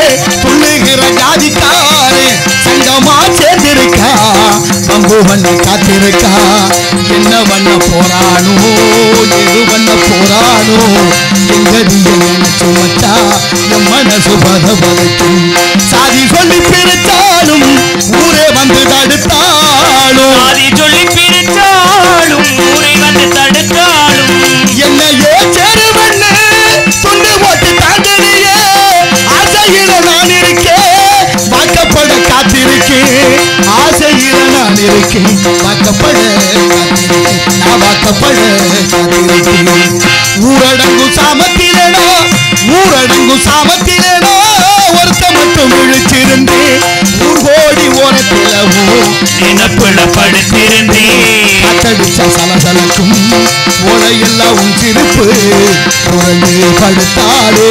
துள்ளுகிற ஜாதிக்காரே சங்கமா சேர்ந்திருக்கா பம்பு பண்ண காத்திருக்கா என்ன பண்ண போறானோ எது பண்ண போறானோ எங்கதிய நினைச்சு வச்சா என் மனசு பதபதைக்கும் சாதி சொல்லி பிரித்தாலும் ஊரே வந்து தடுத்தாலும் சாதி சொல்லி பிரித்தாலும் ஊரை வந்து தடுத்தாலும் என்னையே செருவண்ணு துண்டு போட்டு தாண்டறியே ஆசையில நான் இருக்கேன் வாக்கப்பட காத்திருக்கேன் ஆசையில நான் இருக்கேன் வாக்கப்பட காத்திருக்கேன் நான் வாக்கப்பட காத்திருக்கேன் ஊரடங்கு சாமத்திலேனா ஊரடங்கு சாமத்திலேனா ஒருத்த மட்டும் விழிச்சிருந்தேன் ஊர் கோடி ஓரத்திலவோ நினப்புல படுத்திருந்தேன் காத்தடிச்ச சலசலக்கும் ஓலையெல்லாம் உன் சிரிப்பு புரண்டு படுத்தாலே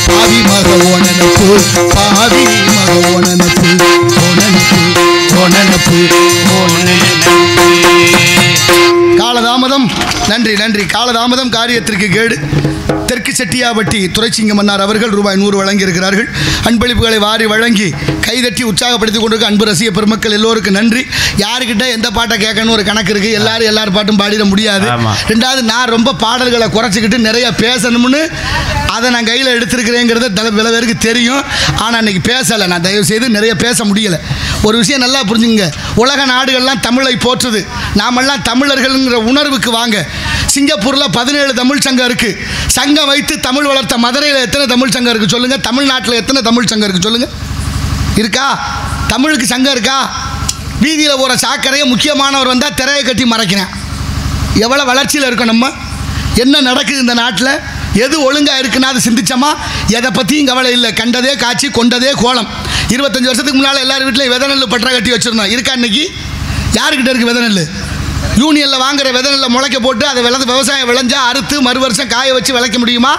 பாவி மக ஓனனப்பு பாவி மக ஓனனப்பு ஓனனப்பு ஓனனப்பு காலதாமதம் நன்றி நன்றி காலதாமதம் காரியத்திற்கு கேடு தெற்கு செட்டியாபட்டி துரைசிங்கம் மன்னார் அவர்கள் ரூபாய் 100 வழங்கியிருக்கிறார்கள் அன்பளிப்புகளை வாரி வழங்கி கைதட்டி உற்சாகப்படுத்தி கொண்டிருக்க அன்பு ரசிக பெருமக்கள் எல்லோருக்கும் நன்றி யாருக்கிட்ட எந்த பாட்டை கேட்கணும் ஒரு கணக்கு இருக்குது எல்லாரும் பாட்டும் பாடிட முடியாது ரெண்டாவது நான் ரொம்ப பாடல்களை குறைச்சிக்கிட்டு நிறைய பேசணும்னு அதை நான் கையில் எடுத்திருக்கிறேங்கிறது பல பேருக்கு தெரியும் ஆனால் அன்றைக்கி பேசலை நான் தயவு செய்து நிறைய பேச முடியலை ஒரு விஷயம் நல்லா புரிஞ்சுங்க உலக நாடுகள்லாம் தமிழை போற்றுது நாமெல்லாம் தமிழர்கள்ங்கிற உணர்வுக்கு வாங்க சிங்கப்பூரில் 17 தமிழ் சங்கம் இருக்குது சங்கம் வைத்து தமிழ் வளர்த்த மதுரையில் எத்தனை தமிழ் சங்கம் இருக்குது சொல்லுங்கள் தமிழ்நாட்டில் எத்தனை தமிழ் சங்கம் இருக்குது சொல்லுங்கள் இருக்கா தமிழுக்கு சங்கம் இருக்கா வீதியில் போகிற சாக்கரையை முக்கியமானவர் வந்தால் திரையை கட்டி மறைக்கிறேன் எவ்வளோ வளர்ச்சியில் இருக்கோம் நம்ம என்ன நடக்குது இந்த நாட்டில் எது ஒழுங்காக இருக்குன்னா அது சிந்திச்சோமா எதை பற்றியும் கவலை இல்லை கண்டதே காட்சி கொண்டதே கோலம் 25 வருஷத்துக்கு முன்னால் எல்லார் வீட்டிலையும் விதை நெல் பற்ற கட்டி வச்சுருந்தோம் இருக்கா இன்னைக்கு யாருக்கிட்ட இருக்குது விதை நெல் யூனியனில் வாங்குற விதை நெல்லை முளைக்க போட்டு அதை விவசாயம் விளைஞ்சா அறுத்து மறு வருஷம் காய வச்சு விளைக்க முடியுமா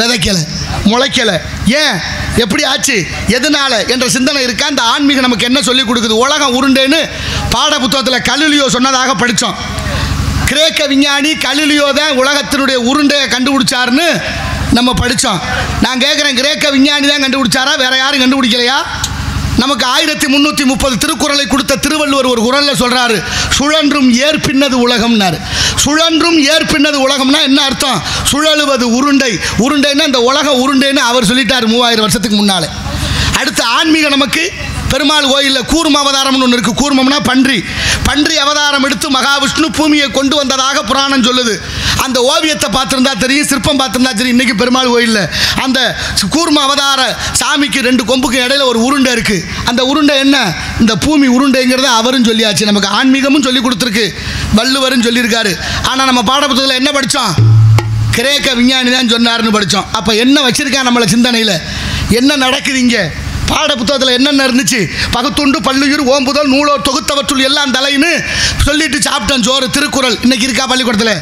விதைக்கலை முளைக்கலை ஏன் எப்படி ஆச்சு எதனால என்ற சிந்தனை இருக்கா அந்த ஆன்மீகம் நமக்கு என்ன சொல்லிக் கொடுக்குது உலகம் உருண்டேன்னு பாட புத்தகத்தில் கலிலியோ சொன்னதாக படித்தோம் கிரேக்க விஞ்ஞானி கலிலியோ தான் உலகத்தினுடைய உருண்டையை கண்டுபிடிச்சாருன்னு நம்ம படித்தோம் நான் கேட்குறேன் கிரேக்க விஞ்ஞானி தான் கண்டுபிடிச்சாரா வேற யாரும் கண்டுபிடிக்கலையா நமக்கு 1330 திருக்குறளை கொடுத்த திருவள்ளுவர் ஒரு குறள்ல சொல்றாரு, சுழன்றும் ஏற்பின்னது உலகம்னாரு. சுழன்றும் ஏற்பின்னது உலகம்னா என்ன அர்த்தம்? சுழலுவது உருண்டை, உருண்டைன்னா இந்த உலகம் உருண்டைன்னு அவர் சொல்லிட்டார் 3000 வருஷத்துக்கு முன்னாலே. அடுத்து ஆன்மீகம் நமக்கு பெருமாள் கோயிலில் கூர்ம அவதாரம்னு ஒன்று இருக்குது. கூர்மம்னா பன்றி. பன்றி அவதாரம் எடுத்து மகாவிஷ்ணு பூமியை கொண்டு வந்ததாக புராணம் சொல்லுது. அந்த ஓவியத்தை பார்த்துருந்தா தெரியும், சிற்பம் பார்த்துருந்தா தெரியும். இன்றைக்கி பெருமாள் கோயிலில் அந்த கூர்ம அவதார சாமிக்கு 2 கொம்புக்கு இடையில ஒரு உருண்டை இருக்குது. அந்த உருண்டை என்ன? இந்த பூமி உருண்டைங்கிறத அவரும் சொல்லியாச்சு. நமக்கு ஆன்மீகமும் சொல்லி கொடுத்துருக்கு, வள்ளுவரும் சொல்லியிருக்காரு. ஆனால் நம்ம பாடப்புத்தகத்தில் என்ன படித்தோம்? கிரேக்க விஞ்ஞானி தான் சொன்னார்னு படித்தோம். அப்போ என்ன வச்சுருக்கான் நம்மளை சிந்தனையில்? என்ன நடக்குது இங்கே? பாட புத்தகத்தில் என்னென்ன இருந்துச்சு? பகுத்துண்டு பல்லுயிர் ஓம்புதல் நூலோர் தொகுத்தவற்றுள் எல்லாம் தலைன்னு சொல்லிட்டு சாப்பிட்டோம் சோறு. திருக்குறள் இன்னைக்கு இருக்கா பள்ளிக்கூடத்தில்?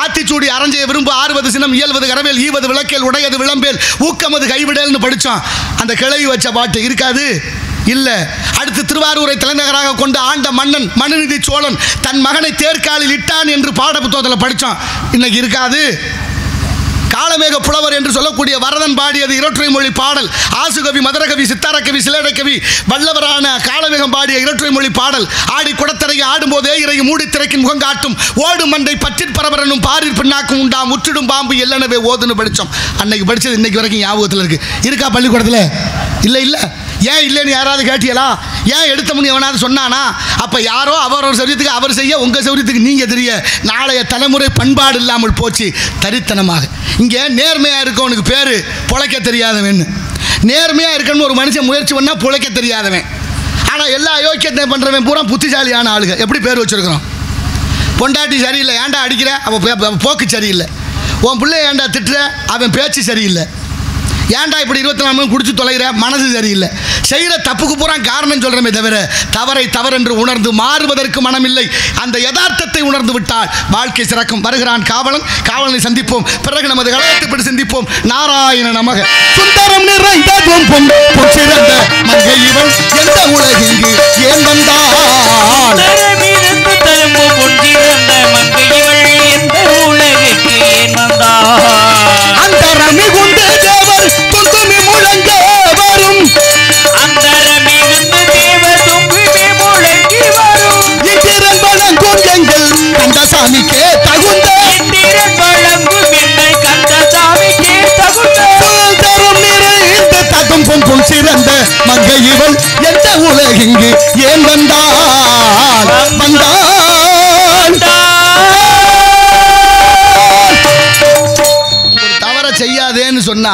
ஆத்திச்சூடி அரஞ்சைய விரும்பு 60 சினம் இயல்வது கரவேல் ஈவது விளக்கேல் உடையது விளம்பேல் ஊக்கமது கைவிடல்னு படித்தோம். அந்த கிளவி வச்ச பாட்டு இருக்காது இல்லை. அடுத்து திருவாரூரை தலைநகராக கொண்ட ஆண்ட மன்னன் மனுநீதி சோழன் தன் மகனை தேர்காலில் இட்டான் என்று பாட புத்தகத்தில் படித்தோம். இன்னைக்கு இருக்காது. காலமேக புலவர் என்று சொல்லக்கூடிய வரதன் பாடியது இரட்டை மொழி பாடல். ஆசுகவி, மதுரகவி, சித்தாரக்கவி, சிலேடைக்கவி, வல்லவரான காலமேகம் பாடிய இரட்டை மொழி பாடல். ஆடி குடத்திரையை ஆடும்போதே இறையை மூடி திரைக்கின் முகம் காட்டும் ஓடு மண்டை பற்றிற் பரபரனும் பாரிற் பின்னாக்கும் உண்டா முற்றிடும் பாம்பு எல்லனவே ஓதுன்னு படித்தோம். அன்னைக்கு படித்தது இன்னைக்கு வரைக்கும் ஞாபகத்தில் இருக்கு. இருக்கா பள்ளிக்கூடத்தில்? இல்லை இல்லை. ஏன் இல்லைன்னு யாராவது கேட்டியலா? ஏன் எடுத்த முன்னி எவனாவது சொன்னானா? அப்போ யாரோ அவரோட சௌரியத்துக்கு அவர் செய்ய, உங்கள் சௌரியத்துக்கு நீங்கள் தெரிய. நாளைய தலைமுறை பண்பாடு இல்லாமல் போச்சு தரித்தனமாக. இங்கே நேர்மையாக இருக்கவனுக்கு பேர் பொழைக்க தெரியாதவன். நேர்மையாக இருக்கணும்னு ஒரு மனுஷன் முயற்சி பண்ணால் பொழைக்க தெரியாதவன். ஆனால் எல்லா யோக்கியத்தை பண்ணுறவன் பூரா புத்திசாலியான ஆளுங்க. எப்படி பேர் வச்சுருக்கிறோம்? பொண்டாட்டி சரியில்லை ஏன்டா அடிக்கிற, அவன் போக்கு சரியில்லை. உன் பிள்ளை ஏன்டா திட்டுற, அவன் பேச்சு சரியில்லை. ஏன்டா இப்படி 24 மணி குடிச்சு தொலைகிற, மனசு சரியில்லை. செய்கிற தப்புக்கு பூரா காரணம் சொல்கிறமே தவிர தவறை தவறென்று உணர்ந்து மாறுவதற்கு மனமில்லை. அந்த யதார்த்தத்தை உணர்ந்து விட்டால் வாழ்க்கை சிறக்கும். வருகிறான் காவலன், காவலனை சந்திப்போம். பிறகு நமது கழகத்தை பற்றி சிந்திப்போம். நாராயண நமக. சுந்தரம் நிறைந்த பொன் சிறந்த மங்கை இவள் எந்த உலகிங்கு ஏன் வந்தாள்? அந்த ரமி குண்டு தேவர் துந்துமி முழங்க வரும். அந்த ரமி குண்டு தேவர் துந்துமி முழங்கி வரும். இந்திரன் வழங்கும் எங்கள் கந்தசாமிக்கே தகுந்த. இந்திரன் வழங்கும் எங்கள் கந்தசாமிக்கே தகுந்த. சுந்தரம் நிறைந்த தகும் பொன் சிறந்த மங்கை இவள் எந்த உலகிங்கு ஏன் வந்தாள்? வந்தாள். செய்யாதேன்னு சொன்னா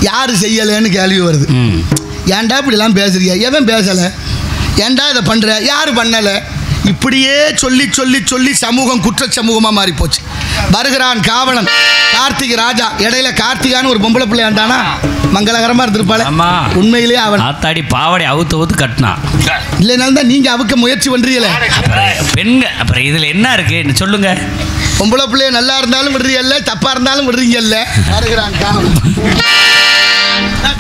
யாரு செய்யலைன்னு கேள்வி வருது. ஏன்டா இப்படிலாம் பேசுறீங்க? எவன் பேசலை? ஏன்டா இதை பண்ற? யாரு பண்ணலை? இப்படியே சொல்லி சொல்லி சொல்லி சமூகம் குற்ற சமூகமாக மாறி போச்சு. வருகிறான் காவலன், கார்த்திகை ராஜா. இடையில கார்த்திகான்னு ஒரு பொம்பளை பிள்ளை ஆண்டானா மங்களகரமா இருந்திருப்பாள். உண்மையிலேயே அவன் ஆத்தாடி பாவடை அவுத்து கட்டினான். இல்லைனாலும் தான் நீங்க அவுக்க முயற்சி பண்றீங்களே பெண்க. அப்புறம் இதுல என்ன இருக்கு சொல்லுங்க? பொம்பளை பிள்ளைய நல்லா இருந்தாலும் விடுறீங்கல்ல, தப்பா இருந்தாலும் விடுறீங்கல்ல. வருகிறான் காவலன்.